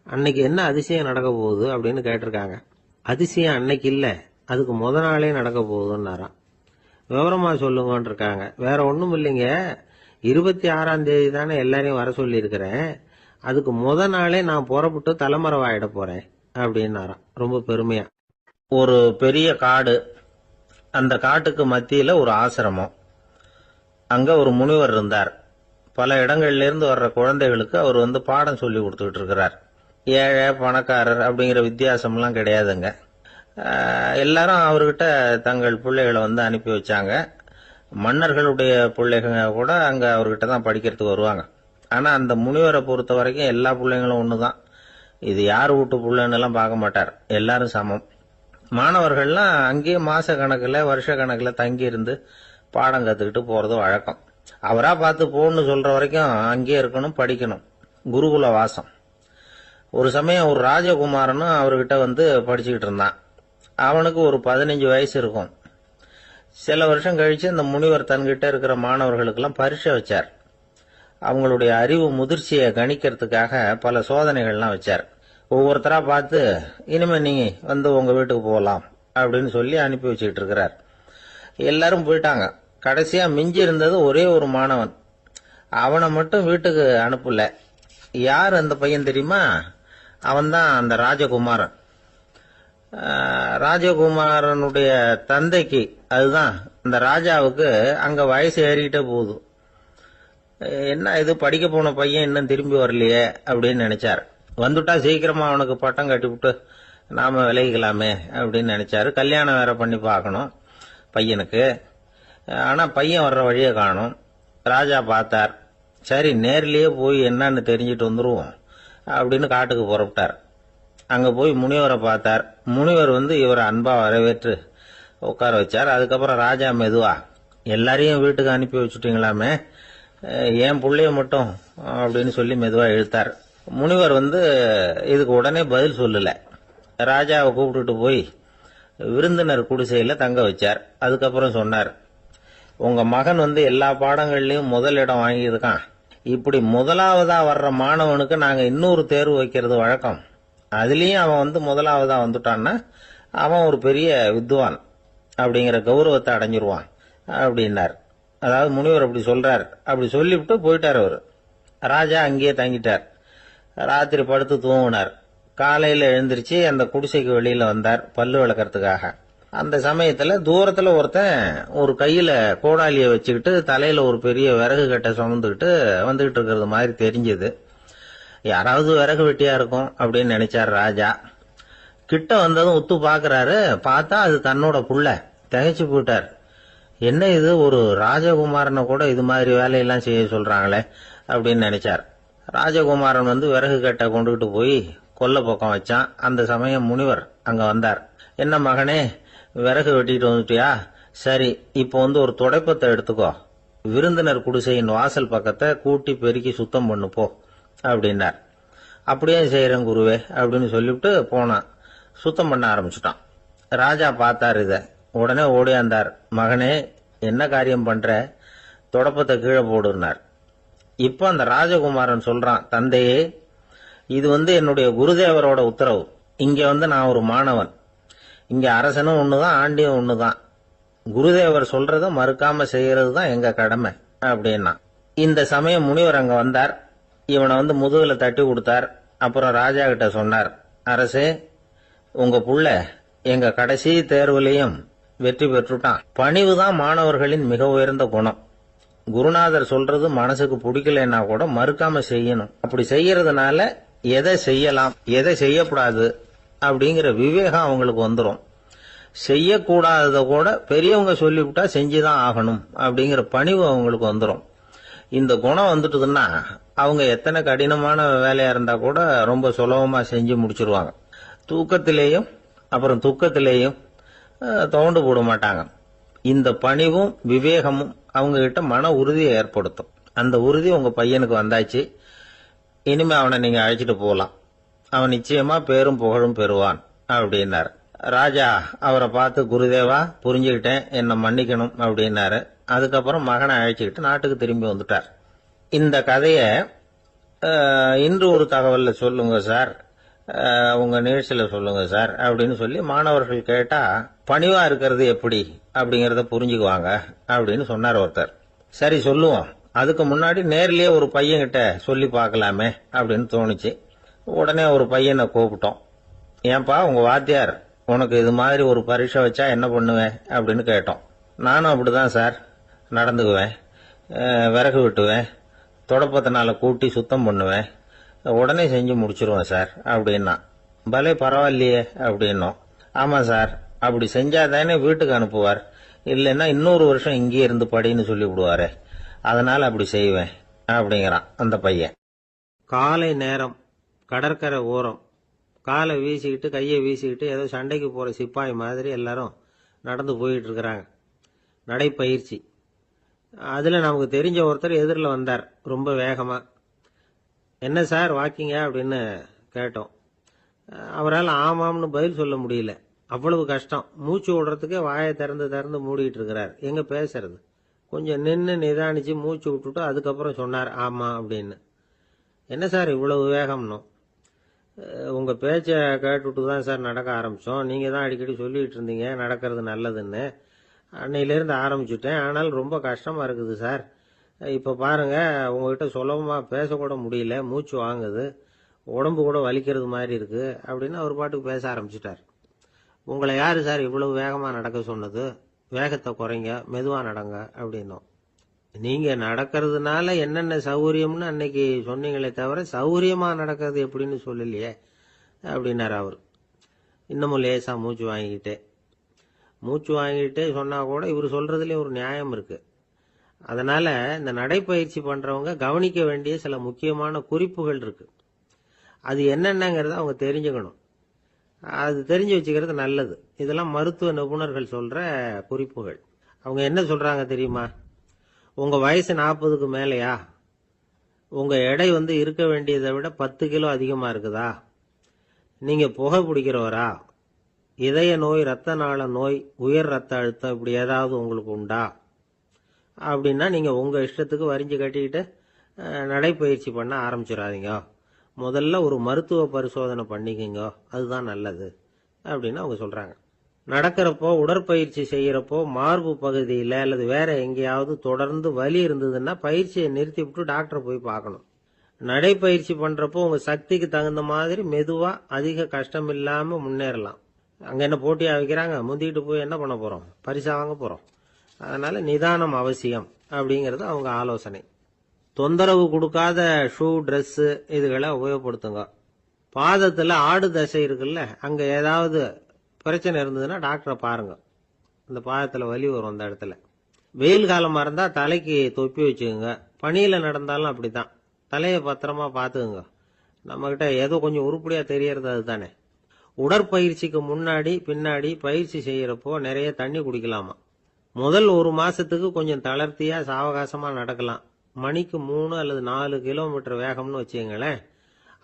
அன்னைக்கு என்ன அதிசயம் நடக்க போகுது அப்படின்னு கேட்டிருக்காங்க. அதிசயம் அன்னைக்கு இல்ல, அதுக்கு முத நாளே நடக்க போகுதுன்னாராம். விவரமா சொல்லுங்கன்னு இருக்காங்க. வேற ஒண்ணும் இல்லைங்க, 26ஆம் தேதி தானே எல்லாரையும் வர சொல்லி இருக்கிறேன், அதுக்கு முத நாளே நான் புறப்பட்டு தலைமறைவாயிட போறேன் அப்படின்னாராம் ரொம்ப பெருமையா. ஒரு பெரிய காடு, அந்த காட்டுக்கு மத்தியில ஒரு ஆசிரமம். அங்க ஒரு முனிவர் இருந்தார். பல இடங்கள்ல இருந்து வர்ற குழந்தைகளுக்கு அவர் பாடம் சொல்லி கொடுத்துட்டு இருக்கிறார். ஏழை பணக்காரர் அப்படிங்கிற வித்தியாசம்லாம் கிடையாதுங்க. எல்லாரும் அவர்கிட்ட தங்கள் பிள்ளைகளை அனுப்பி வச்சாங்க. மன்னர்களுடைய பிள்ளைங்க கூட அங்க அவர்கிட்ட தான் படிக்கிறதுக்கு வருவாங்க. ஆனா அந்த முனிவரை பொறுத்த வரைக்கும் எல்லா பிள்ளைங்களும் ஒண்ணுதான். இது யார் வீட்டு பிள்ளைன்னு எல்லாம் பார்க்க மாட்டார், எல்லாரும் சமம். மாணவர்கள்லாம் அங்கேயே மாச கணக்குல வருஷ கணக்குல தங்கி இருந்து பாடம் கத்துக்கிட்டு போறது வழக்கம். அவரா பார்த்து போன்னு சொல்ற வரைக்கும் அங்கேயே இருக்கணும், படிக்கணும், குருகுல வாசம். ஒரு சமயம் ஒரு ராஜகுமாரனும் அவர்கிட்ட படிச்சுக்கிட்டு இருந்தான். அவனுக்கு ஒரு 15 வயசு இருக்கும். சில வருஷம் கழிச்சு அந்த முனிவர் தன்கிட்ட இருக்கிற மாணவர்களுக்கெல்லாம் பரீட்சை வச்சார். அவங்களுடைய அறிவு முதிர்ச்சியை கணிக்கிறதுக்காக பல சோதனைகள்லாம் வச்சார். ஒவ்வொருத்தரா பார்த்து இனிமே நீங்க உங்க வீட்டுக்கு போகலாம் அப்படின்னு சொல்லி அனுப்பி வச்சுக்கிட்டு இருக்கிறார். எல்லாரும் போயிட்டாங்க. கடைசியா மிஞ்சி இருந்தது ஒரே ஒரு மாணவன். அவனை மட்டும் வீட்டுக்கு அனுப்பல. யார் அந்த பையன் தெரியுமா? அவன்தான் அந்த ராஜகுமாரன். ராஜகுமாரனுடைய தந்தைக்கு, அதுதான் இந்த ராஜாவுக்கு, அங்க வயசு ஏறிக்கிட்டே போகுது. என்ன இது, படிக்க போன பையன் இன்னும் திரும்பி வரலையே அப்படின்னு நினைச்சார். வந்துட்டா சீக்கிரமா அவனுக்கு பட்டம் கட்டிவிட்டு நாம விலகிக்கலாமே அப்படின்னு நினைச்சாரு. கல்யாணம் வேற பண்ணி பார்க்கணும் பையனுக்கு. ஆனா பையன் வர்ற வழியை காணும். ராஜா பார்த்தார். சரி, நேர்லயே போய் என்னன்னு தெரிஞ்சிட்டு வந்துருவோம் அப்படின்னு காட்டுக்கு புறப்பட்டார். அங்க போய் முனிவரை பார்த்தார். முனிவர் இவரை அன்பா வரவேற்று உட்கார வச்சார். அதுக்கப்புறம் ராஜா மெதுவா, எல்லாரையும் வீட்டுக்கு அனுப்பி வச்சுட்டீங்களாமே, என் பிள்ளைய மட்டும் அப்படின்னு சொல்லி மெதுவா இழுத்தார். முனிவர் இதுக்கு உடனே பதில் சொல்லல. ராஜாவை கூப்பிட்டுட்டு போய் விருந்தினர் குடிசையில தங்க வச்சார். அதுக்கப்புறம் சொன்னார், உங்க மகன் எல்லா பாடங்கள்லயும் முதல் இடம் வாங்கியிருக்கான். இப்படி முதலாவதா வர்ற மாணவனுக்கு நாங்க இன்னொரு தேர்வு வைக்கிறது வழக்கம். அதுலயும் அவன் முதலாவதா வந்துட்டான்னா அவன் ஒரு பெரிய வித்வான் அப்படிங்கிற கௌரவத்தை அடைஞ்சிருவான் அப்படின்னார். அதாவது முனிவர் அப்படி சொல்றார். அப்படி சொல்லிவிட்டு போயிட்டார் அவரு. ராஜா அங்கேயே தங்கிட்டார். ராத்திரி படுத்து தூங்கினார். காலையில எழுந்திருச்சு அந்த குடிசைக்கு வெளியில வந்தார் பல்லு விளக்கறதுக்காக. அந்த சமயத்துல தூரத்துல ஒருத்தன் ஒரு கையில கோடாலிய வச்சுக்கிட்டு தலையில ஒரு பெரிய விறகு கட்டை சுமந்துக்கிட்டு வந்துகிட்டு இருக்கிறது மாதிரி தெரிஞ்சது. யாராவது விறகு வெட்டியா இருக்கும் அப்படின்னு நினைச்சார் ராஜா. கிட்ட வந்ததும் உத்து பாக்குறாரு. பார்த்தா அது தன்னோட புள்ள. திகைச்சு போயிட்டார். என்ன இது, ஒரு ராஜகுமாரனை கூட இது மாதிரி வேலையெல்லாம் செய்ய சொல்றாங்களே அப்படின்னு நினைச்சார். ராஜகுமாரன் விறகு கட்டை கொண்டுகிட்டு போய் கொல்லை பக்கம் வச்சான். அந்த சமயம் முனிவர் அங்க வந்தார். என்ன மகனே, விறகு வெட்டிட்டு வந்துட்டியா? சரி, இப்போ ஒரு துடைப்பத்தை எடுத்துக்கோ, விருந்தினர் குடிசையின் வாசல் பக்கத்தை கூட்டி பெருக்கி சுத்தம் பண்ணு போ அப்படின்னார். அப்படியே செய்யறேன் குருவே அப்படின்னு சொல்லிவிட்டு போனான். சுத்தம் பண்ண ஆரம்பிச்சுட்டான். ராஜா பார்த்தார் இத. உடனே ஓடியாந்தார். மகனே, என்ன காரியம் பண்ற? துடைப்பத்தை கீழே போடுனார். இப்ப அந்த ராஜகுமாரன் சொல்றான், தந்தையே, இது என்னுடைய குருதேவரோட உத்தரவு. இங்க நான் ஒரு மாணவன். இங்க அரசனும் ஒண்ணுதான், ஆண்டியும் ஒண்ணுதான். குருதேவர் சொல்றத மறுக்காம செய்யறது தான் எங்க கடமை அப்படின்னா. இந்த சமயம் முனிவர் அங்க வந்தார். இவனை முதுகுல தட்டி கொடுத்தார். அப்புறம் ராஜா கிட்ட சொன்னார், அரசே, உங்க புள்ள எங்க கடைசி தேர்வுலையும் வெற்றி பெற்றுட்டான். பணிவுதான் மாணவர்களின் மிக உயர்ந்த குணம். குருநாதர் சொல்றது மனசுக்கு பிடிக்கலன்னா கூட மறுக்காம செய்யணும். அப்படி செய்யறதுனால எதை செய்யலாம், எதை செய்யக்கூடாது அப்படிங்கிற விவேகம் அவங்களுக்கு வந்துடும். செய்யக்கூடாதத கூட பெரியவங்க சொல்லிவிட்டா செஞ்சுதான் ஆகணும் அப்படிங்கிற பணிவு அவங்களுக்கு வந்துடும். இந்த குணம் வந்துட்டுதுன்னா அவங்க எத்தனை கடினமான வேலையா இருந்தா கூட ரொம்ப சுலபமா செஞ்சு முடிச்சிருவாங்க. தூக்கத்திலேயும் அப்புறம் துக்கத்திலேயும் தோண்டு போட மாட்டாங்க. இந்த பணிவும் விவேகமும் அவங்க கிட்ட மன உறுதியை ஏற்படுத்தும். அந்த உறுதி உங்க பையனுக்கு வந்தாச்சு. இனிமே அவனை நீங்க அழைச்சிட்டு போகலாம். அவன் நிச்சயமா பேரும் புகழும் பெறுவான் அப்படின்னாரு. ராஜா அவரை பார்த்து, குருதேவா, புரிஞ்சுக்கிட்டேன், என்னை மன்னிக்கணும் அப்படின்னாரு. அதுக்கப்புறம் மகனை அழைச்சிக்கிட்டு நாட்டுக்கு திரும்பி வந்துட்டார். இந்த கதைய இன்று ஒரு தகவல்ல சொல்லுங்க சார், உங்க நிகழ்ச்சியில சொல்லுங்க சார் அப்படின்னு சொல்லி மாணவர்கள் கேட்டா பணிவா இருக்கிறது எப்படி அப்படிங்கறத புரிஞ்சுக்குவாங்க அப்படின்னு சொன்னார் ஒருத்தர். சரி சொல்லுவோம், அதுக்கு முன்னாடி நேர்லயே ஒரு பையன்கிட்ட சொல்லி பார்க்கலாமே அப்படின்னு தோணுச்சு. உடனே ஒரு பையனை கூப்பிட்டோம். ஏன்பா, உங்க வாத்தியார் உனக்கு இது மாதிரி ஒரு பரீட்சை வச்சா என்ன பண்ணுவேன் அப்படின்னு கேட்டோம். நானும் அப்படிதான் சார் நடந்துக்குவேன், விறகு வெட்டுவேன், தொடப்பத்தினால கூட்டி சுத்தம் பண்ணுவேன், உடனே செஞ்சு முடிச்சிருவேன் சார் அப்படின்னா. பலே பரவாயில்லையே அப்படின்னோம். ஆமா சார், அப்படி செஞ்சாதானே வீட்டுக்கு அனுப்புவார், இல்லைன்னா இன்னொரு வருஷம் இங்கே இருந்து படின்னு சொல்லி விடுவாரு, அதனால அப்படி செய்வேன் அப்படிங்கிறான் அந்த பையன். காலை நேரம், கடற்கரை ஓரம், காலை வீசிக்கிட்டு கையை வீசிக்கிட்டு ஏதோ சண்டைக்கு போற சிப்பாய் மாதிரி எல்லாரும் நடந்து போயிட்டு இருக்கிறாங்க. நடைப்பயிற்சி. அதுல நமக்கு தெரிஞ்ச ஒருத்தர் எதிரில் வந்தார் ரொம்ப வேகமா. என்ன சார் வாக்கிங்க அப்படின்னு கேட்டோம். அவரால் ஆமாம்னு பதில் சொல்ல முடியல, அவ்வளவு கஷ்டம். மூச்சு விடுறதுக்கே வாயை திறந்து திறந்து மூடிட்டு இருக்கிறார். எங்க பேசுறது? கொஞ்சம் நின்று நிதானிச்சு மூச்சு விட்டுட்டு அதுக்கப்புறம் சொன்னார் ஆமா அப்படின்னு. என்ன சார் இவ்வளவு வேகம்னு? உங்க பேச்சை கேட்டுட்டு தான் சார் நடக்க ஆரம்பிச்சோம். நீங்க தான் அடிக்கடி சொல்லிட்டு இருந்தீங்க நடக்கிறது நல்லதுன்னு. அன்னையிலேருந்து ஆரம்பிச்சுட்டேன், ஆனால் ரொம்ப கஷ்டமா இருக்குது சார். இப்ப பாருங்க, உங்ககிட்ட சுலபமா பேசக்கூட முடியல, மூச்சு வாங்குது, உடம்பு கூட வலிக்கிறது மாதிரி இருக்கு அப்படின்னு அவர் பாட்டுக்கு பேச ஆரம்பிச்சுட்டார். உங்களை யாரு சார் இவ்வளவு வேகமா நடக்க சொன்னது? வேகத்தை குறைங்க, மெதுவா நடங்க அப்படின்னோம். நீங்க நடக்கிறதுனால என்னென்ன சௌகரியம்னு அன்னைக்கு சொன்னீங்களே தவிர சௌகரியமா நடக்கிறது எப்படின்னு சொல்லலையே அப்படின்னாரு அவர். இன்னமும் லேசா மூச்சு வாங்கிட்டே சொன்னா கூட இவர் சொல்றதுலயும் ஒரு நியாயம் இருக்கு. அதனால இந்த நடைப்பயிற்சி பண்றவங்க கவனிக்க வேண்டிய சில முக்கியமான குறிப்புகள் இருக்கு. அது என்னென்னங்கிறத அவங்க தெரிஞ்சுக்கணும். அது தெரிஞ்சு வச்சுக்கிறது நல்லது. இதெல்லாம் மருத்துவ நிபுணர்கள் சொல்ற குறிப்புகள். அவங்க என்ன சொல்றாங்க தெரியுமா? உங்க வயசு 40க்கு மேலையா? உங்க எடை இருக்க வேண்டியதை விட 10 கிலோ அதிகமா இருக்குதா? நீங்க புகை பிடிக்கிறவரா? இதய நோய், ரத்த நாள நோய், உயர் ரத்த அழுத்தம் இப்படி ஏதாவது உங்களுக்கு உண்டா? அப்படின்னா நீங்க உங்க இஷ்டத்துக்கு வரிஞ்சு கட்டிக்கிட்டு நடைப்பயிற்சி பண்ண ஆரம்பிச்சிடாதீங்க. முதல்ல ஒரு மருத்துவ பரிசோதனை பண்ணிக்கோங்க, அதுதான் நல்லது அப்படின்னு அவங்க சொல்றாங்க. நடக்கிறப்போ, உடற்பயிற்சி செய்யறப்போ மார்பு பகுதியில அல்லது வேற எங்கேயாவது தொடர்ந்து வலி இருந்ததுன்னா பயிற்சியை நிறுத்தி விட்டு டாக்டரை போய் பார்க்கணும். நடைப்பயிற்சி பண்றப்போ உங்க சக்திக்கு தகுந்த மாதிரி மெதுவா அதிக கஷ்டம் இல்லாம முன்னேறலாம். அங்க என்ன போட்டியா வைக்கிறாங்க? முந்திட்டு போய் என்ன பண்ண போறோம்? பரிசா வாங்க போறோம். அதனால நிதானம் அவசியம் அப்படிங்கறது அவங்க ஆலோசனை. தொந்தரவு கொடுக்காத ஷூ, டிரெஸ் இதுகளை உபயோகப்படுத்துங்க. பாதத்துல ஆடு தசை இருக்குல்ல, அங்க ஏதாவது பிரச்சனை இருந்ததுன்னா டாக்டரை பாருங்க. இந்த பாதத்துல வலி வரும் அந்த இடத்துல. வெயில் காலமா இருந்தா தலைக்கு தொப்பி வச்சுக்கோங்க. பனியில நடந்தாலும் அப்படித்தான், தலையை பத்திரமா பாத்துக்குங்க. நம்ம கிட்ட ஏதோ கொஞ்சம் உருப்படியா தெரியறது அதுதானே. உடற்பயிற்சிக்கு முன்னாடி பின்னாடி பயிற்சி செய்யறப்போ நிறைய தண்ணி குடிக்கலாமா. முதல் 1 மாசத்துக்கு கொஞ்சம் தளர்த்தியா சாவகாசமா நடக்கலாம். மணிக்கு 3 அல்லது 4 கிலோமீட்டர் வேகம்னு வச்சுங்களேன்.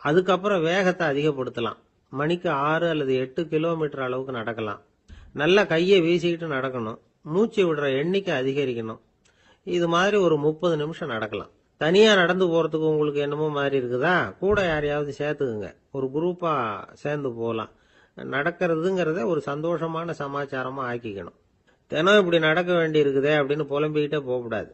அதுக்கப்புறம் வேகத்தை அதிகப்படுத்தலாம். மணிக்கு 6 அல்லது 8 கிலோமீட்டர் அளவுக்கு நடக்கலாம். நல்லா கையை வீசிக்கிட்டு நடக்கணும். மூச்சு விடுற எண்ணிக்கை அதிகரிக்கணும். இது மாதிரி ஒரு 30 நிமிஷம் நடக்கலாம். தனியா நடந்து போறதுக்கு உங்களுக்கு என்னமோ மாதிரி இருக்குதா? கூட யாரையாவது சேர்த்துக்குங்க, ஒரு குரூப்பா சேர்ந்து போகலாம். நடக்கிறதுங்கிறத ஒரு சந்தோஷமான சமாச்சாரமா ஆக்கிக்கணும். தினம் இப்படி நடக்க வேண்டி இருக்குதே அப்படின்னு புலம்பிக்கிட்டே போகக்கூடாது.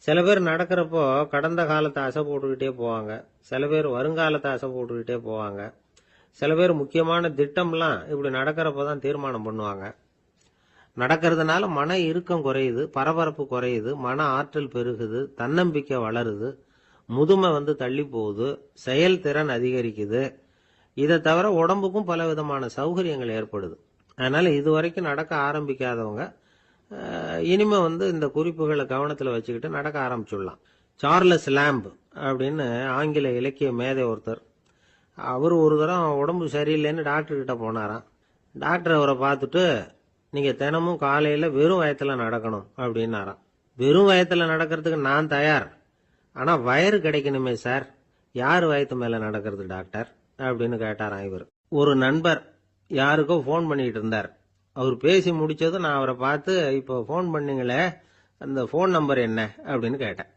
சில பேர் நடக்கிறப்போ கடந்த காலத்தை ஆசை போட்டுக்கிட்டே போவாங்க, சில பேர் வருங்காலத்தை ஆசை போட்டுக்கிட்டே போவாங்க, சில பேர் முக்கியமான திட்டம்லாம் இப்படி நடக்கிறப்ப தான் தீர்மானம் பண்ணுவாங்க. நடக்கிறதுனால மன இறுக்கம் குறையுது, பரபரப்பு குறையுது, மன ஆற்றல் பெருகுது, தன்னம்பிக்கை வளருது, முதுமை தள்ளி போகுது, செயல்திறன் அதிகரிக்குது. இதை தவிர உடம்புக்கும் பல விதமான சௌகரியங்கள் ஏற்படுது. அதனால இதுவரைக்கும் நடக்க ஆரம்பிக்காதவங்க இனிமே இந்த குறிப்புகளை கவனத்தில் வச்சுக்கிட்டு நடக்க ஆரம்பிச்சுடலாம். சார்லஸ் லேம்ப் அப்படின்னு ஆங்கில இலக்கிய மேதை ஒருத்தர், அவர் ஒரு தரம் உடம்பு சரியில்லைன்னு டாக்டர் கிட்ட போனாராம். டாக்டர் அவரை பார்த்துட்டு, நீங்க தினமும் காலையில வெறும் வயத்துல நடக்கணும் அப்படின்னாராம். வெறும் வயத்துல நடக்கிறதுக்கு நான் தயார், ஆனா வயிறு கிடைக்கணுமே சார், யார் வயத்து மேல நடக்கிறது டாக்டர் அப்படின்னு கேட்டாராம் இவர். ஒரு நண்பர் யாருக்கோ போன் பண்ணிட்டு இருந்தார். அவர் பேசி முடிச்சதும் நான் அவரை பார்த்து, இப்போ போன் பண்ணீங்களே அந்த போன் நம்பர் என்ன அப்படின்னு கேட்டேன்.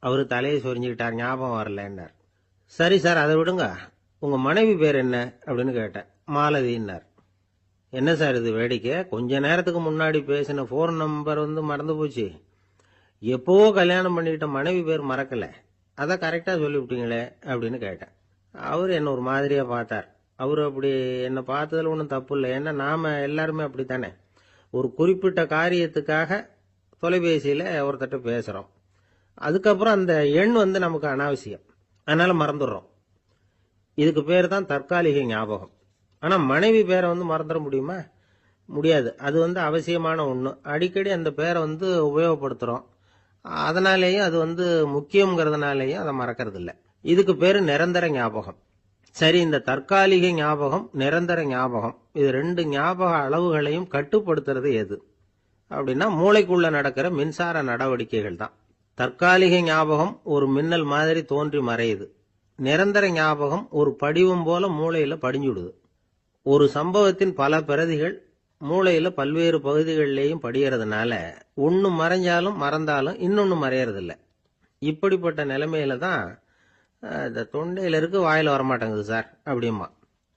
அவரு தலையை சொரிஞ்சுக்கிட்டார், ஞாபகம் வரலன்னார். சரி சார் அதை விடுங்க, உங்க மனைவி பேர் என்ன அப்படின்னு கேட்டேன். மாலதின்னார். என்ன சார் இது வேடிக்கை, கொஞ்ச நேரத்துக்கு முன்னாடி பேசின போன் நம்பர் மறந்து போச்சு, எப்பவோ கல்யாணம் பண்ணிக்கிட்ட மனைவி பேர் மறக்கல, அதை கரெக்டா சொல்லிவிட்டீங்களே அப்படின்னு கேட்டேன். அவரு என்ன ஒரு மாதிரியா பார்த்தார். அவரு அப்படி என்ன பார்த்ததுல ஒன்றும் தப்பு இல்லை, ஏன்னா நாம எல்லாருமே அப்படித்தானே, ஒரு குறிப்பிட்ட காரியத்துக்காக தொலைபேசியில ஒருத்தட்ட பேசுறோம், அதுக்கப்புறம் அந்த எண் நமக்கு அனாவசியம், அதனால மறந்துடுறோம். இதுக்கு பேர் தான் தற்காலிக ஞாபகம். ஆனா மனைவி பேரை மறந்துட முடியுமா? முடியாது. அது அவசியமான ஒண்ணு. அடிக்கடி அந்த பேரை உபயோகப்படுத்துறோம், அதனாலேயும் அது முக்கியங்கிறதுனாலேயும் அதை மறக்கிறது இல்லை. இதுக்கு பேரு நிரந்தர ஞாபகம். சரி, இந்த தற்காலிக ஞாபகம், நிரந்தர ஞாபகம், இது ரெண்டு ஞாபக அளவுகளையும் கட்டுப்படுத்துறது எது அப்படின்னா மூளைக்குள்ள நடக்கிற மின்சார நடவடிக்கைகள் தான். தற்காலிக ஞாபகம் ஒரு மின்னல் மாதிரி தோன்றி மறையுது, நிரந்தர ஞாபகம் ஒரு படிவம் போல மூளையில படிஞ்சுடுது. ஒரு சம்பவத்தின் பல பிரதிகள் மூளையில பல்வேறு பகுதிகளிலேயும் படியறதுனால ஒன்னு மறைஞ்சாலும் மறந்தாலும் இன்னொன்னு மறையறதில்ல. இப்படிப்பட்ட நிலைமையில தான் இந்த தொண்டையில இருக்கு, வாயில வரமாட்டேங்குது சார் அப்படிமா.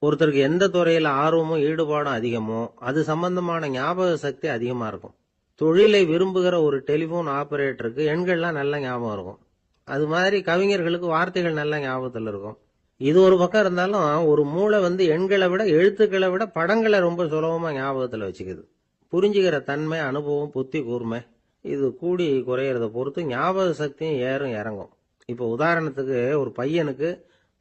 ஒருத்தருக்கு எந்த துறையில ஆர்வமும் ஈடுபாடும் அதிகமோ அது சம்பந்தமான ஞாபக சக்தி அதிகமா இருக்கும். தொழிலை விரும்புகிற ஒரு டெலிபோன் ஆபரேட்டருக்கு எண்கள்லாம் நல்ல ஞாபகம் இருக்கும். அது மாதிரி கவிஞர்களுக்கு வார்த்தைகள் நல்ல ஞாபகத்தில் இருக்கும். இது ஒரு பக்கம் இருந்தாலும் ஒரு மூளை எண்களை விட எழுத்துக்களை விட படங்களை ரொம்ப சுலபமா ஞாபகத்துல வச்சுக்குது. புரிஞ்சுக்கிற தன்மை, அனுபவம், புத்தி கூர்மை இது கூடி குறையறத பொறுத்து ஞாபக சக்தியும் ஏறும் இறங்கும். இப்ப உதாரணத்துக்கு ஒரு பையனுக்கு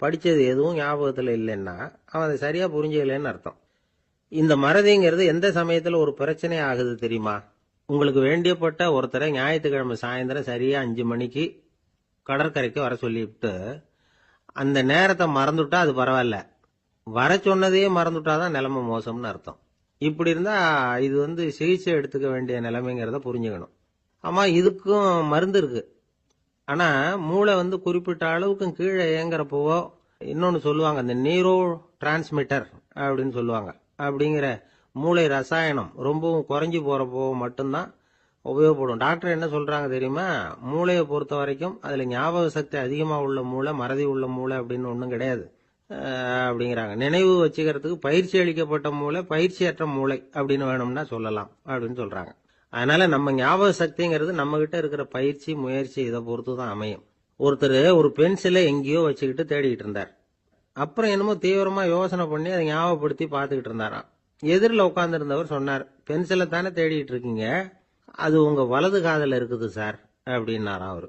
படிச்சது எதுவும் ஞாபகத்துல இல்லைன்னா அவன் அதை சரியா புரிஞ்சுக்கலன்னு அர்த்தம். இந்த மறதிங்கிறது எந்த சமயத்துல ஒரு பிரச்சனை ஆகுது தெரியுமா? உங்களுக்கு வேண்டியப்பட்ட ஒருத்தரை ஞாயிற்றுக்கிழமை சாயந்தரம் சரியா 5 மணிக்கு கடற்கரைக்கு வர சொல்லிவிட்டு அந்த நேரத்தை மறந்துட்டா அது பரவாயில்ல, வர சொன்னதையே மறந்துட்டாதான் நிலைமை மோசம்னு அர்த்தம். இப்படி இருந்தா இது சிகிச்சை எடுத்துக்க வேண்டிய நிலைமைங்கிறத புரிஞ்சுக்கணும். ஆமா, இதுக்கும் மருந்து இருக்கு. ஆனா மூளை குறிப்பிட்ட அளவுக்கு கீழே இயங்குறப்போ இன்னொன்னு சொல்லுவாங்க, இந்த நியூரோ டிரான்ஸ்மிட்டர் அப்படின்னு சொல்லுவாங்க. அப்படிங்கிற மூளை ரசாயனம் ரொம்பவும் குறைஞ்சி போறப்போ மட்டும்தான் உபயோகப்படும். டாக்டர் என்ன சொல்றாங்க தெரியுமா? மூளையை பொறுத்த வரைக்கும் அதுல ஞாபக சக்தி அதிகமா உள்ள மூளை, மறதி உள்ள மூளை அப்படின்னு ஒண்ணும் கிடையாது அப்படிங்கிறாங்க. நினைவு வச்சுக்கிறதுக்கு பயிற்சி அளிக்கப்பட்ட மூளை, பயிற்சியற்ற மூளை அப்படின்னு வேணும்னா சொல்லலாம் அப்படின்னு சொல்றாங்க. அதனால நம்ம ஞாபக சக்திங்கிறது நம்ம கிட்ட இருக்கிற பயிற்சி, முயற்சி இதை பொறுத்து தான் அமையும். ஒருத்தர் ஒரு பென்சிலை எங்கேயோ வச்சுக்கிட்டு தேடிக்கிட்டு இருந்தார். அப்புறம் என்னமோ தீவிரமா யோசனை பண்ணி அதை ஞாபகப்படுத்தி பார்த்துக்கிட்டு இருந்தாராம். எதிரில் உட்கார்ந்து இருந்தவர் சொன்னார், பென்சிலை தானே தேடிட்டு இருக்கீங்க, அது உங்க வலது காதுல இருக்குது சார் அப்படின்னாராம் அவரு.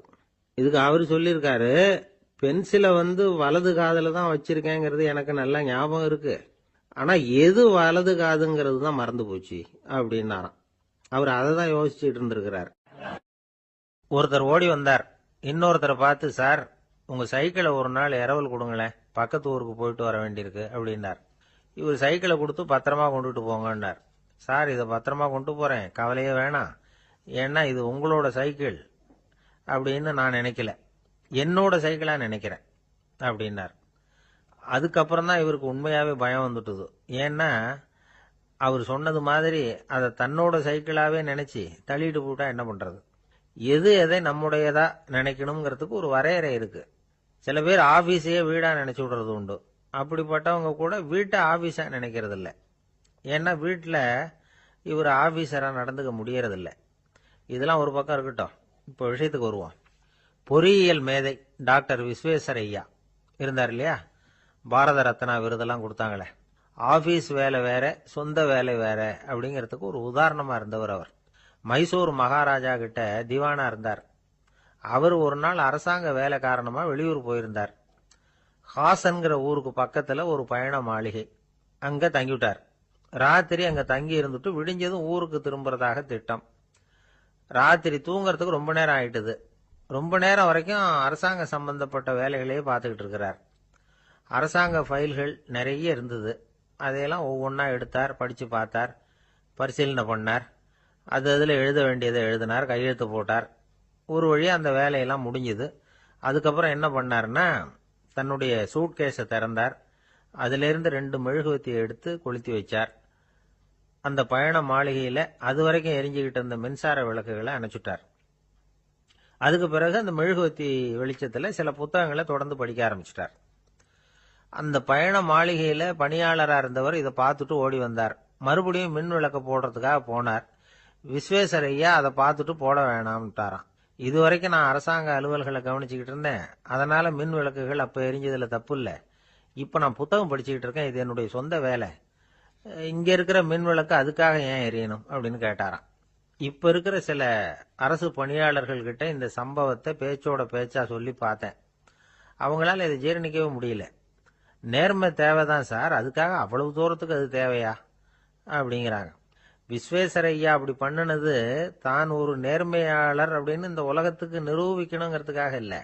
இதுக்கு அவரு சொல்லியிருக்காரு, பென்சிலை வலது காதுல தான் வச்சிருக்கேங்கிறது எனக்கு நல்லா ஞாபகம் இருக்கு, ஆனா எது வலது காதுங்கிறது தான் மறந்து போச்சு அப்படின்னாராம். அவர் அதை தான் யோசிச்சுட்டு இருந்திருக்கிறார். ஒருத்தர் ஓடி வந்தார், இன்னொருத்தரை பார்த்து, சார் உங்க சைக்கிளை ஒரு நாள் இரவல் கொடுங்களேன், பக்கத்து ஊருக்கு போயிட்டு வர வேண்டியிருக்கு அப்படின்னார். இவர் சைக்கிளை கொடுத்து பத்திரமா கொண்டுட்டு போங்கன்னார். சார் இதை பத்திரமா கொண்டு போறேன், கவலையே வேணாம், ஏன்னா இது உங்களோட சைக்கிள் அப்படின்னு நான் நினைக்கல, என்னோட சைக்கிளா நினைக்கிறேன் அப்படின்னார். அதுக்கப்புறம் தான் இவருக்கு உண்மையாவே பயம் வந்துட்டுது. ஏன்னா அவர் சொன்னது மாதிரி அதை தன்னோட சைக்கிளாவே நினைச்சு தள்ளிட்டு போட்டா என்ன பண்றது? எது எதை நம்முடையதா நினைக்கணுங்கிறதுக்கு ஒரு வரையறை இருக்கு. சில பேர் ஆபீஸையே வீடா நினைச்சு விடுறது உண்டு. அப்படிப்பட்டவங்க கூட வீட்டை ஆபீஸா நினைக்கிறது இல்ல. ஏன்னா வீட்டில் இவர் ஆபீசரா நடந்துக்க முடியறதில்ல. இதெல்லாம் ஒரு பக்கம் இருக்கட்டும். இப்போ விஷயத்துக்கு வருவோம். பொறியியல் மேதை டாக்டர் விஸ்வேஸ்வரய்யா இருந்தார் இல்லையா, பாரத ரத்னா விருதெல்லாம் கொடுத்தாங்களே. ஆபீஸ் வேலை வேற, சொந்த வேலை வேற அப்படிங்கிறதுக்கு ஒரு உதாரணமா இருந்தவர் அவர். மைசூர் மகாராஜா கிட்ட திவானா இருந்தார். அவர் ஒரு நாள் அரசாங்க வேலை காரணமா வெளியூர் போயிருந்தார். ஹாசன்கிற ஊருக்கு பக்கத்துல ஒரு பயண மாளிகை, அங்க தங்கிவிட்டார். ராத்திரி அங்க தங்கி இருந்துட்டு விடிஞ்சதும் ஊருக்கு திரும்புறதாக திட்டம். ராத்திரி தூங்கறதுக்கு ரொம்ப நேரம் ஆயிட்டுது. ரொம்ப நேரம் வரைக்கும் அரசாங்க சம்பந்தப்பட்ட வேலைகளையே பார்த்துக்கிட்டு இருக்கிறார். அரசாங்க ஃபைல்கள் நிறைய இருந்தது. அதையெல்லாம் ஒவ்வொன்றா எடுத்தார், படிச்சு பார்த்தார், பரிசீலனை பண்ணார். அதில் எழுத வேண்டியதை எழுதினார், கையெழுத்து போட்டார். ஒரு வழியாக அந்த வேலையெல்லாம் முடிஞ்சுது. அதுக்கப்புறம் என்ன பண்ணார்னா, தன்னுடைய சூட்கேஸை திறந்தார். அதிலிருந்து 2 மெழுகுவத்தியை எடுத்து கொளுத்தி வச்சார். அந்த பயண மாளிகையில் அது வரைக்கும் எரிஞ்சுக்கிட்டு இருந்த மின்சார விளக்குகளை அணைச்சுட்டார். அதுக்கு பிறகு அந்த மெழுகுவத்தி வெளிச்சத்தில் சில புத்தகங்களை தொடர்ந்து படிக்க ஆரம்பிச்சிட்டார். அந்த பயண மாளிகையில் பணியாளராக இருந்தவர் இதை பார்த்துட்டு ஓடி வந்தார். மறுபடியும் மின் விளக்க போடுறதுக்காக போனார். விஸ்வேஸ்வரய்யா அதை பார்த்துட்டு போட வேணாம்ட்டாராம். இதுவரைக்கும் நான் அரசாங்க அலுவல்களை கவனிச்சுக்கிட்டு இருந்தேன், அதனால மின் விளக்குகள் அப்போ எரிஞ்சதுல தப்பு இல்லை. இப்போ நான் புத்தகம் படிச்சுக்கிட்டு இருக்கேன், இது என்னுடைய சொந்த வேலை. இங்க இருக்கிற மின் விளக்கு அதுக்காக ஏன் எரியணும் அப்படின்னு கேட்டாராம். இப்ப இருக்கிற சில அரசு பணியாளர்கள் கிட்ட இந்த சம்பவத்தை பேச்சோட பேச்சா சொல்லி பார்த்தேன். அவங்களால இதை ஜீரணிக்கவே முடியல. நேர்மை தேவைதான் சார், அதுக்காக அவ்வளவு தூரத்துக்கு அது தேவையா அப்படிங்கிறாங்க. விஸ்வேஸ்வரய்யா அப்படி பண்ணினது தான் ஒரு நேர்மையாளர் அப்படின்னு இந்த உலகத்துக்கு நிரூபிக்கணுங்கிறதுக்காக இல்ல.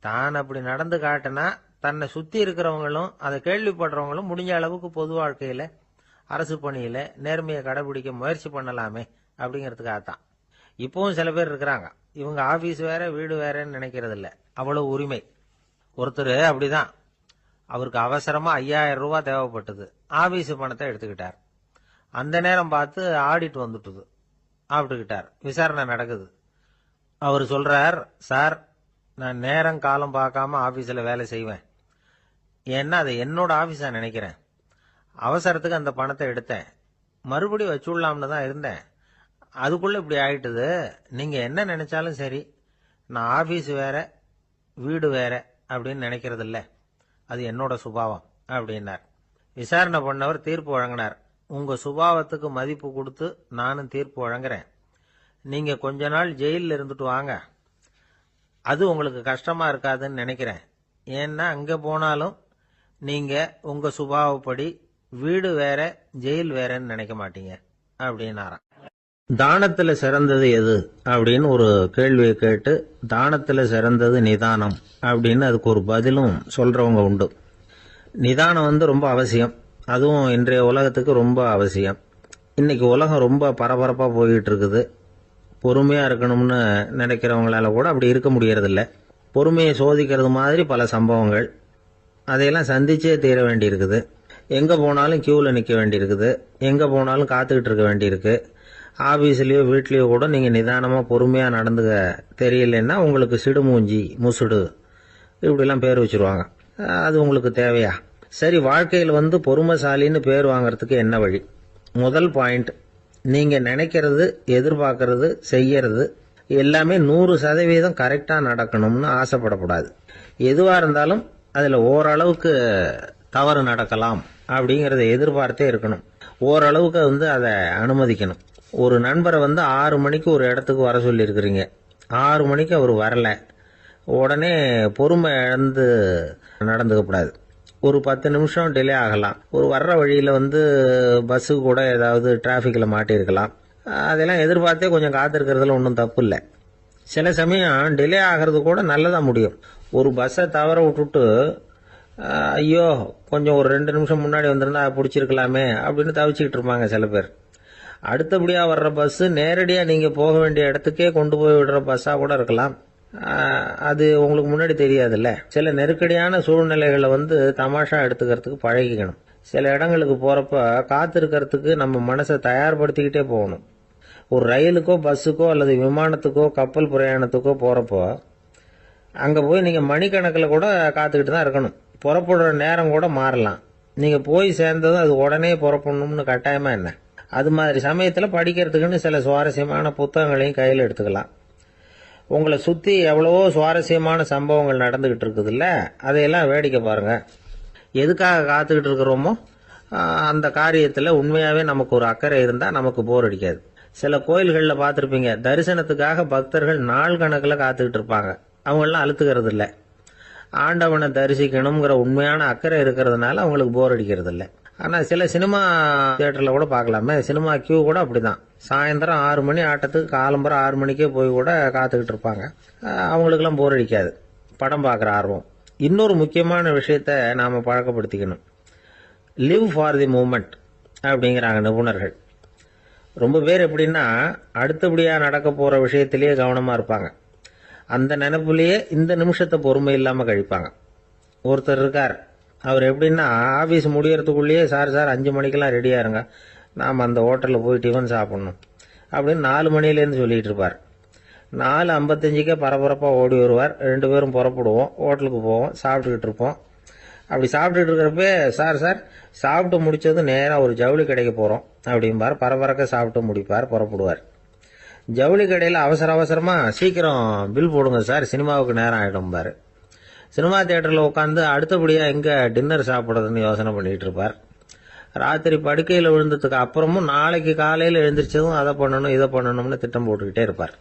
தான் அப்படி நடந்து காட்டினா தன்னை சுத்தி இருக்கிறவங்களும் அதை கேள்விப்படுறவங்களும் முடிஞ்ச அளவுக்கு பொது வாழ்க்கையில அரசு பணியில நேர்மையை கடைபிடிக்க முயற்சி பண்ணலாமே அப்படிங்கிறதுக்காகத்தான். இப்பவும் சில பேர் இருக்கிறாங்க, இவங்க ஆபீஸ் வேற வீடு வேறன்னு நினைக்கிறது இல்ல, அவ்வளவு உரிமை. ஒருத்தர் அப்படிதான், அவருக்கு அவசரமா 5000 ரூபாய் தேவைப்பட்டது. ஆபீஸ் பணத்தை எடுத்துக்கிட்டார். அந்த நேரம் பார்த்து ஆடிட் வந்துட்டுது. ஆப்பிட்டுக்கிட்டார். விசாரணை நடக்குது. அவர் சொல்றார், சார் நான் நேரம் காலம் பார்க்காம ஆபீஸ்ல வேலை செய்வேன். ஏன்னா அதை என்னோட ஆபீஸா நினைக்கிறேன். அவசரத்துக்கு அந்த பணத்தை எடுத்தேன், மறுபடியும் வச்சுடலாம்னு தான் இருந்தேன். அதுக்குள்ள இப்படி ஆயிட்டுது. நீங்க என்ன நினைச்சாலும் சரி, நான் ஆபீஸ் வேற வீடு வேற அப்படின்னு நினைக்கிறது இல்ல, அது என்னோட சுபாவம் அப்படின்னார். விசாரணை பண்ணவர் தீர்ப்பு வழங்கினார். உங்க சுபாவத்துக்கு மதிப்பு கொடுத்து நானும் தீர்ப்பு வழங்குறேன். நீங்க கொஞ்ச நாள் ஜெயிலில் இருந்துட்டு வாங்க, அது உங்களுக்கு கஷ்டமா இருக்காதுன்னு நினைக்கிறேன். ஏன்னா அங்க போனாலும் நீங்க உங்க சுபாவப்படி வீடு வேற ஜெயில் வேறன்னு நினைக்க மாட்டீங்க அப்படின்னாராம். தானத்துல சிறந்தது எது அப்படின்னு ஒரு கேள்வியை கேட்டு, தானத்துல சிறந்தது நிதானம் அப்படின்னு அதுக்கு ஒரு பதிலும் சொல்றவங்க உண்டு. நிதானம் ரொம்ப அவசியம், அதுவும் இன்றைய உலகத்துக்கு ரொம்ப அவசியம். இன்னைக்கு உலகம் ரொம்ப பரபரப்பா போயிட்டு இருக்குது. பொறுமையா இருக்கணும்னு நினைக்கிறவங்களால கூட அப்படி இருக்க முடியறதில்ல. பொறுமையை சோதிக்கிறது மாதிரி பல சம்பவங்கள், அதையெல்லாம் சந்திச்சே தீர வேண்டியிருக்குது. எங்க போனாலும் கியூல நிக்க வேண்டியிருக்குது, எங்க போனாலும் காத்துக்கிட்டு இருக்க வேண்டியிருக்கு. ஆபீஸ்லயோ வீட்லயோ கூட நீங்க நிதானமா பொறுமையா நடந்துக்க தெரியலன்னா உங்களுக்கு சிடுமூஞ்சி முசுடு இப்படிலாம் பேர் வச்சிருவாங்க. அது உங்களுக்கு தேவையா? சரி, வாழ்க்கையில் பொறுமைசாலின்னு பேர் வாங்கறதுக்கு என்ன வழி? முதல் பாயிண்ட், நீங்க நினைக்கிறது, எதிர்பார்க்கறது, செய்யறது எல்லாமே 100% கரெக்டா நடக்கணும்னு ஆசைப்படக்கூடாது. எதுவா இருந்தாலும் அதுல ஓரளவுக்கு தவறு நடக்கலாம் அப்படிங்கறத எதிர்பார்த்தே இருக்கணும். ஓரளவுக்கு அதை அனுமதிக்கணும். ஒரு நண்பரை 6 மணிக்கு ஒரு இடத்துக்கு வர சொல்லி இருக்கிறீங்க. 6 மணிக்கு அவர் வரல, உடனே பொறுமை இழந்து நடந்துக்கப்படாது. ஒரு 10 நிமிஷம் டிலே ஆகலாம். ஒரு வர்ற வழியில பஸ்ஸு கூட ஏதாவது டிராபிக்ல மாட்டிருக்கலாம். அதெல்லாம் எதிர்பார்த்தே கொஞ்சம் காத்திருக்கிறதுல ஒன்றும் தப்பு இல்லை. சில சமயம் டிலே ஆகிறது கூட நல்லதா முடியும். ஒரு பஸ்ஸை தவற விட்டுட்டு ஐயோ கொஞ்சம் ஒரு 2 நிமிஷம் முன்னாடி வந்திருந்தா பிடிச்சிருக்கலாமே அப்படின்னு தவிச்சுக்கிட்டு இருப்பாங்க சில பேர். அடுத்தபடியா வர்ற பஸ் நேரடியா நீங்க போக வேண்டிய இடத்துக்கே கொண்டு போய் விடுற பஸ்ஸா கூட இருக்கலாம். அது உங்களுக்கு முன்னாடி தெரியாதுல்ல. சில நெருக்கடியான சூழ்நிலைகளை தமாஷா எடுத்துக்கிறதுக்கு பழகிக்கணும். சில இடங்களுக்கு போறப்ப காத்திருக்கிறதுக்கு நம்ம மனசை தயார்படுத்திக்கிட்டே போகணும். ஒரு ரயிலுக்கோ பஸ்ஸுக்கோ அல்லது விமானத்துக்கோ கப்பல் பிரயாணத்துக்கோ போறப்போ அங்க போய் நீங்க மணிக்கணக்கில் கூட காத்துக்கிட்டு தான் இருக்கணும். புறப்படுற நேரம் கூட மாறலாம். நீங்கள் போய் சேர்ந்ததும் அது உடனே புறப்படணும்னு கட்டாயமாக என்ன? அது மாதிரி சமயத்தில் படிக்கிறதுக்குன்னு சில சுவாரஸ்யமான புத்தகங்களையும் கையில் எடுத்துக்கலாம். உங்களை சுற்றி எவ்வளவோ சுவாரஸ்யமான சம்பவங்கள் நடந்துக்கிட்டு இருக்குதுல்ல, அதையெல்லாம் வேடிக்கை பாருங்கள். எதுக்காக காத்துக்கிட்டு இருக்கிறோமோ அந்த காரியத்தில் உண்மையாகவே நமக்கு ஒரு அக்கறை இருந்தால் நமக்கு போர் அடிக்காது. சில கோயில்களில் பார்த்துருப்பீங்க, தரிசனத்துக்காக பக்தர்கள் நாள் கணக்கில் காத்துக்கிட்டு இருப்பாங்க. அவங்களெலாம் அழுத்துக்கிறது இல்லை. ஆண்டவனை தரிசிக்கணுங்கிற உண்மையான அக்கறை இருக்கிறதுனால அவங்களுக்கு போர் அடிக்கிறது இல்லை. ஆனால் சில சினிமா தியேட்டரில் கூட பார்க்கலாமே, சினிமா கியூ கூட அப்படி தான். சாயந்தரம் 6 மணி ஆட்டத்துக்கு காலம்பரம் 6 மணிக்கே போய் கூட காத்துக்கிட்டு இருப்பாங்க. அவங்களுக்கெல்லாம் போர் அடிக்காது, படம் பார்க்குற ஆர்வம். இன்னொரு முக்கியமான விஷயத்தை நாம் பழக்கப்படுத்திக்கணும். லிவ் ஃபார் தி மூமெண்ட் அப்படிங்கிறாங்க நிபுணர்கள். ரொம்ப பேர் எப்படின்னா அடுத்தபடியாக நடக்க போகிற விஷயத்திலேயே கவனமாக இருப்பாங்க. அந்த நினைப்புலேயே இந்த நிமிஷத்தை பொறுமை இல்லாமல் கழிப்பாங்க. ஒருத்தர் இருக்கார், அவர் எப்படின்னா ஆஃபீஸ் முடியறதுக்குள்ளேயே சார் 5 மணிக்கெல்லாம் ரெடியாக இருங்க, நாம் அந்த ஹோட்டலில் போய் டிஃபன் சாப்பிட்ணும் அப்படின்னு 4 மணிலேருந்து சொல்லிகிட்டு இருப்பார். 4:55 பரபரப்பாக ஓடி வருவார். 2 பேரும் புறப்படுவோம், ஹோட்டலுக்கு போவோம், சாப்பிட்டுக்கிட்டு இருப்போம். அப்படி சாப்பிட்டுட்டு இருக்கிறப்ப சார் சாப்பிட்டு முடிச்சது நேராக ஒரு ஜவுளி கடைக்கு போகிறோம் அப்படிம்பார். பரபரக்க சாப்பிட்டு முடிப்பார், புறப்படுவார். ஜவுளி கடையில் அவசரமாக சீக்கிரம் பில் போடுங்க சார், சினிமாவுக்கு நேரம் ஆகிடும்பார். சினிமா தியேட்டரில் உட்காந்து அடுத்தபடியாக எங்கே டின்னர் சாப்பிட்றதுன்னு யோசனை பண்ணிகிட்டு இருப்பார். ராத்திரி படுக்கையில் விழுந்ததுக்கு அப்புறமும் நாளைக்கு காலையில் எழுந்திரிச்சதும் அதை பண்ணணும் இதை பண்ணணும்னு திட்டம் போட்டுக்கிட்டே இருப்பார்.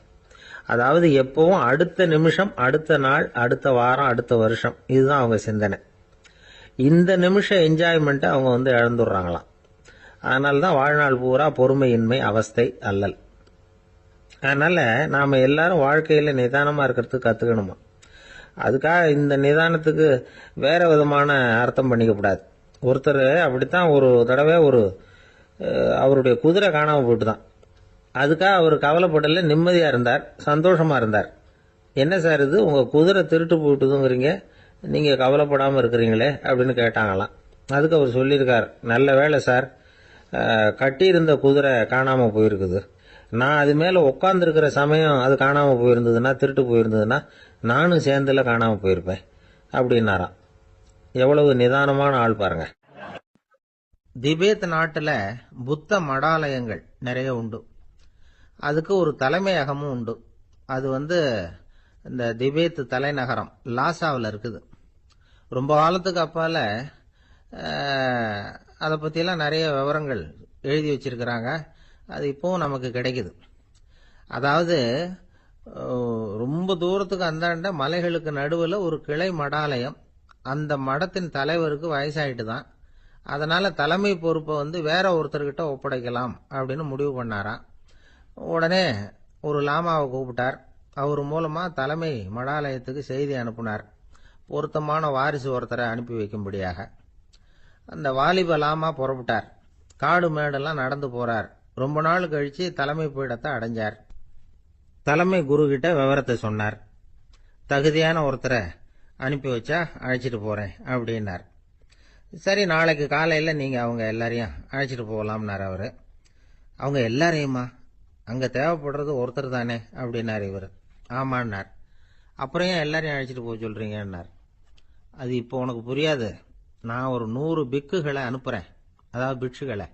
அதாவது எப்பவும் அடுத்த நிமிஷம், அடுத்த நாள், அடுத்த வாரம், அடுத்த வருஷம், இதுதான் அவங்க சிந்தனை. இந்த நிமிஷம் என்ஜாய்மெண்ட்டை அவங்க இழந்துடுறாங்களாம். அதனால தான் வாழ்நாள் பூரா பொறுமையின்மை, அவஸ்தை, அல்லல். அதனால் நாம் எல்லாரும் வாழ்க்கையில் நிதானமாக இருக்கிறதுக்கு கற்றுக்கணுமா. அதுக்காக இந்த நிதானத்துக்கு வேறு விதமான அர்த்தம் பண்ணிக்கக்கூடாது. ஒருத்தர் அப்படித்தான் ஒரு தடவை அவருடைய குதிரை காணாமல் போயிட்டு தான். அதுக்காக அவர் கவலைப்படல, நிம்மதியாக இருந்தார், சந்தோஷமாக இருந்தார். என்ன சார் இது, உங்கள் குதிரை திருட்டு போயிட்டுதுங்கிறீங்க, நீங்கள் கவலைப்படாமல் இருக்கிறீங்களே அப்படின்னு கேட்டாங்களாம். அதுக்கு அவர் சொல்லியிருக்கார், நல்ல வேலை சார், கட்டியிருந்த குதிரை காணாமல் போயிருக்குது. நான் அது மேலே உட்காந்துருக்கிற சமயம் அது காணாமல் போயிருந்ததுன்னா, திருட்டு போயிருந்ததுன்னா நானும் சேர்ந்துல காணாமல் போயிருப்பேன் அப்படின்னாராம். எவ்வளவு நிதானமான ஆள் பாருங்க. திபேத் நாட்டில் புத்த மடாலயங்கள் நிறைய உண்டு. அதுக்கு ஒரு தலைமையகமும் உண்டு. அது இந்த திபேத் தலைநகரம் லாசாவில் இருக்குது. ரொம்ப காலத்துக்கு அப்பால் அதை பற்றியெல்லாம் நிறைய விவரங்கள் எழுதி வச்சிருக்கிறாங்க. அது இப்போவும் நமக்கு கிடைக்குது. அதாவது ரொம்ப தூரத்துக்கு அந்தாண்ட மலைகளுக்கு நடுவில் ஒரு கிளை மடாலயம். அந்த மடத்தின் தலைவருக்கு வயசாயிட்டு தான். அதனால் தலைமை பொறுப்பை வேற ஒருத்தர்கிட்ட ஒப்படைக்கலாம் அப்படின்னு முடிவு பண்ணாராம். உடனே ஒரு லாமாவை கூப்பிட்டார். அவர் மூலமாக தலைமை மடாலயத்துக்கு செய்தி அனுப்புனார், பொருத்தமான வாரிசு ஒருத்தரை அனுப்பி வைக்கும்படியாக. அந்த வாலிப லாமா புறப்பட்டார். காடு மேடெல்லாம் நடந்து போறார். ரொம்ப நாள் கழிச்சு தலைமை பீடத்தை அடைஞ்சார். தலைமை குரு கிட்ட விவரத்தை சொன்னார். தகுதியான ஒருத்தரை அனுப்பி வச்சா அழைச்சிட்டு போறேன் அப்படின்னார். சரி, நாளைக்கு காலையில் நீங்கள் அவங்க எல்லாரையும் அழைச்சிட்டு போகலாம்னார் அவர். அவங்க எல்லாரையுமா? அங்கே தேவைப்படுறது ஒருத்தர் தானே அப்படின்னார் இவர். ஆமான்னார். அப்புறம் ஏன் எல்லாரையும் அழைச்சிட்டு போக சொல்கிறீங்கன்னார். அது இப்போ உனக்கு புரியாது. நான் ஒரு 100 பிக்குகளை அனுப்புகிறேன், அதாவது பிட்சுகளை.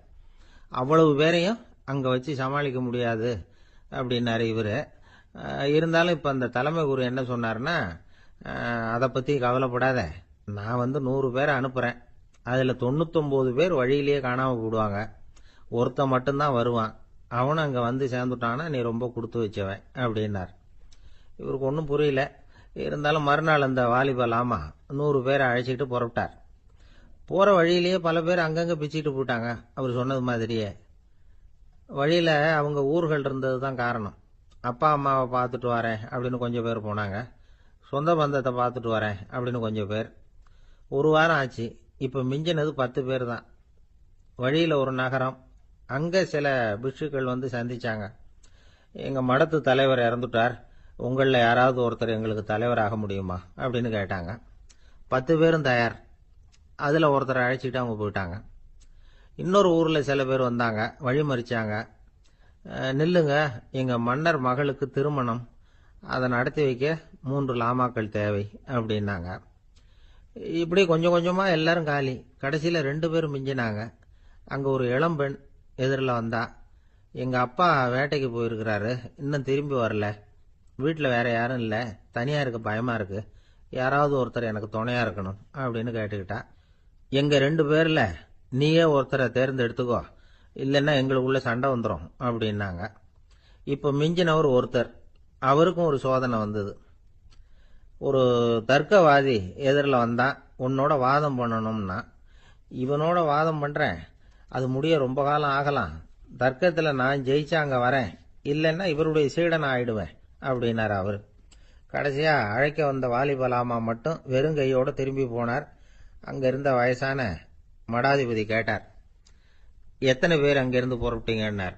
அவ்வளவு பேரையும் அங்கே வச்சு சமாளிக்க முடியாது அப்படின்னாரு இவர். இருந்தாலும் இப்போ அந்த தலைமை குரு என்ன சொன்னார்னா, அதை பற்றி கவலைப்படாத, நான் 100 பேரை அனுப்புகிறேன். அதில் 99 பேர் வழியிலேயே காணாமல் போடுவாங்க, ஒருத்தன் மட்டும்தான் வருவான். அவனும் அங்கே சேர்ந்துட்டானா நீ ரொம்ப கொடுத்து வச்சவன் அப்படின்னார். இவருக்கு ஒன்றும் புரியல. இருந்தாலும் மறுநாள் அந்த வாலிப லாமா 100 பேரை அழைச்சிக்கிட்டு புறப்பட்டார். போகிற வழியிலேயே பல பேர் அங்கங்கே பிச்சுக்கிட்டு போயிட்டாங்க. அவர் சொன்னது மாதிரியே. வழியில் அவங்க ஊர்கள் இருந்தது தான் காரணம். அப்பா அம்மாவை பார்த்துட்டு வரேன் அப்படின்னு கொஞ்சம் பேர் போனாங்க. சொந்த பந்தத்தை பார்த்துட்டு வரேன் அப்படின்னு கொஞ்சம் பேர். ஒரு வாரம் ஆச்சு. இப்போ மிஞ்சினது 10 பேர் தான். வழியில் ஒரு நகரம். அங்கே சில பிட்சுக்கள் சந்திச்சாங்க. எங்கள் மடத்து தலைவர் இறந்துட்டார், உங்களில் யாராவது ஒருத்தர் எங்களுக்கு தலைவராக முடியுமா அப்படின்னு கேட்டாங்க. 10 பேரும் தயார். அதில் ஒருத்தரை அழைச்சிக்கிட்டு அவங்க போயிட்டாங்க. இன்னொரு ஊரில் சில பேர் வந்தாங்க, வழிமறிச்சாங்க. நில்லுங்க, எங்கள் மன்னர் மகளுக்கு திருமணம், அதை நடத்தி வைக்க 3 லாமாக்கள் தேவை அப்படின்னாங்க. இப்படி கொஞ்சம் கொஞ்சமா எல்லாரும் காலி. கடைசியில 2 பேரும் மிஞ்சினாங்க. அங்க ஒரு இளம்பெண் எதிரில் வந்தா. எங்க அப்பா வேட்டைக்கு போயிருக்கிறாரு, இன்னும் திரும்பி வரல. வீட்டில் வேற யாரும் இல்லை, தனியா இருக்க பயமா இருக்கு, யாராவது ஒருத்தர் எனக்கு துணையா இருக்கணும் அப்படின்னு கேட்டுக்கிட்டா. எங்க 2 பேர்ல நீயே ஒருத்தரை தேர்ந்தெடுத்துக்கோ, இல்லைன்னா எங்களுக்குள்ள சண்டை வந்துடும் அப்படின்னாங்க. இப்ப மிஞ்சினவர் ஒருத்தர். அவருக்கும் ஒரு சோதனை வந்தது. ஒரு தர்க்கவாதி எதிரில் வந்தான். உன்னோட வாதம் பண்ணணும்னா. இவனோட வாதம் பண்றேன், அது முடிய ரொம்ப காலம் ஆகலாம். தர்க்கத்துல நான் ஜெயிச்சா அங்க வரேன், இல்லைன்னா இவருடைய சீடன் ஆயிடுவேன் அப்படின்னாரு அவரு. கடைசியா அழைக்க வந்த வாலிபலாமா மட்டும் வெறும் கையோட திரும்பி போனார். அங்க இருந்த வயசான மடாதிபதி கேட்டார், எத்தனை பேர் அங்கிருந்து புறப்பட்டீங்கன்னார்.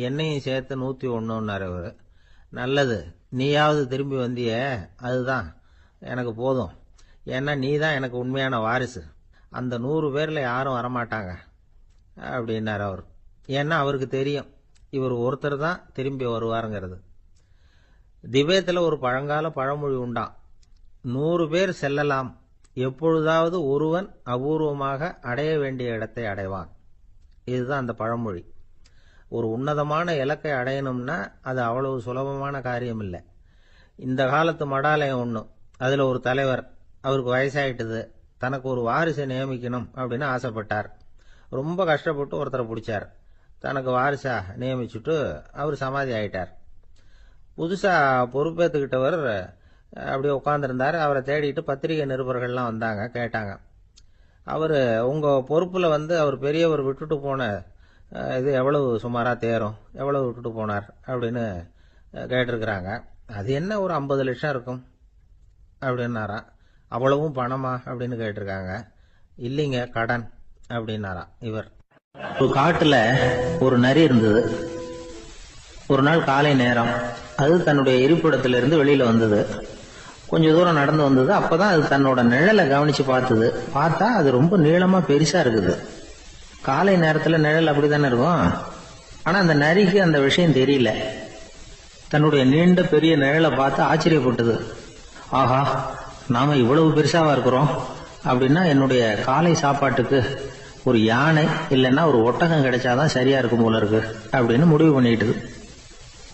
என்னையும் சேர்த்து 101ன்னார் அவரு. நல்லது, நீயாவது திரும்பி வந்திய, அதுதான் எனக்கு போதும். ஏன்னா நீ தான் எனக்கு உண்மையான வாரிசு. அந்த 100 பேர்ல யாரும் வரமாட்டாங்க அப்படின்னார் அவர். ஏன்னா அவருக்கு தெரியும் இவர் ஒருத்தர் தான் திரும்பி வருவாருங்கிறது. திபேத்தில் ஒரு பழங்கால பழமொழி உண்டாம், 100 பேர் செல்லலாம், எப்பொழுதாவது ஒருவன் அபூர்வமாக அடைய வேண்டிய இடத்தை அடைவான். இதுதான் அந்த பழமொழி. ஒரு உன்னதமான இலக்கை அடையணும்னா அது அவ்வளவு சுலபமான காரியம் இல்லை. இந்த காலத்து மடாலயம் ஒண்ணு, அதுல ஒரு தலைவர், அவருக்கு வயசாயிட்டுது, தனக்கு ஒரு வாரிசை நியமிக்கணும் அப்படின்னு ஆசைப்பட்டார். ரொம்ப கஷ்டப்பட்டு ஒருத்தரை பிடிச்சார். தனக்கு வாரிசா நியமிச்சுட்டு அவர் சமாதி ஆயிட்டார். புதுசா பொறுப்பேற்றுக்கிட்டவர் அப்படியே உட்காந்துருந்தார். அவரை தேடிட்டு பத்திரிகை நிருபர்கள்லாம் வந்தாங்க, கேட்டாங்க. அவர் உங்க பொறுப்புல அவர் பெரியவர் விட்டுட்டு போன இது எவ்வளவு சுமாரா தேரும், எவ்வளவு விட்டுட்டு போனார் அப்படின்னு கேட்டிருக்கிறாங்க. அது என்ன ஒரு 50 லட்சம் இருக்கும் அப்படின்னாராம். அவ்வளவும் பணமா அப்படின்னு கேட்டிருக்காங்க. இல்லைங்க, கடன் அப்படின்னாராம் இவர். ஒரு காட்டுல ஒரு நரி இருந்தது. ஒரு நாள் காலை நேரம் அது தன்னுடைய இருப்பிடத்திலிருந்து வெளியில வந்தது. கொஞ்ச தூரம் நடந்து வந்தது. அப்பதான் அது தன்னோட நிழலை கவனிச்சு பார்த்தது. பார்த்தா அது ரொம்ப நீளமா பெருசா இருக்குது. காலை நேரத்துல நிழல் அப்படித்தானே இருக்கும். ஆனா அந்த நரிக்கு அந்த விஷயம் தெரியல. தன்னுடைய நீண்ட பெரிய நிழலை பார்த்து ஆச்சரியப்பட்டது. ஆஹா, நாம இவ்வளவு பெருசாவா இருக்கிறோம் அப்படின்னா என்னுடைய காலை சாப்பாட்டுக்கு ஒரு யானை இல்லைன்னா ஒரு ஒட்டகம் கிடைச்சாதான் சரியா இருக்கும் போல இருக்கு அப்படின்னு முடிவு பண்ணிட்டுது.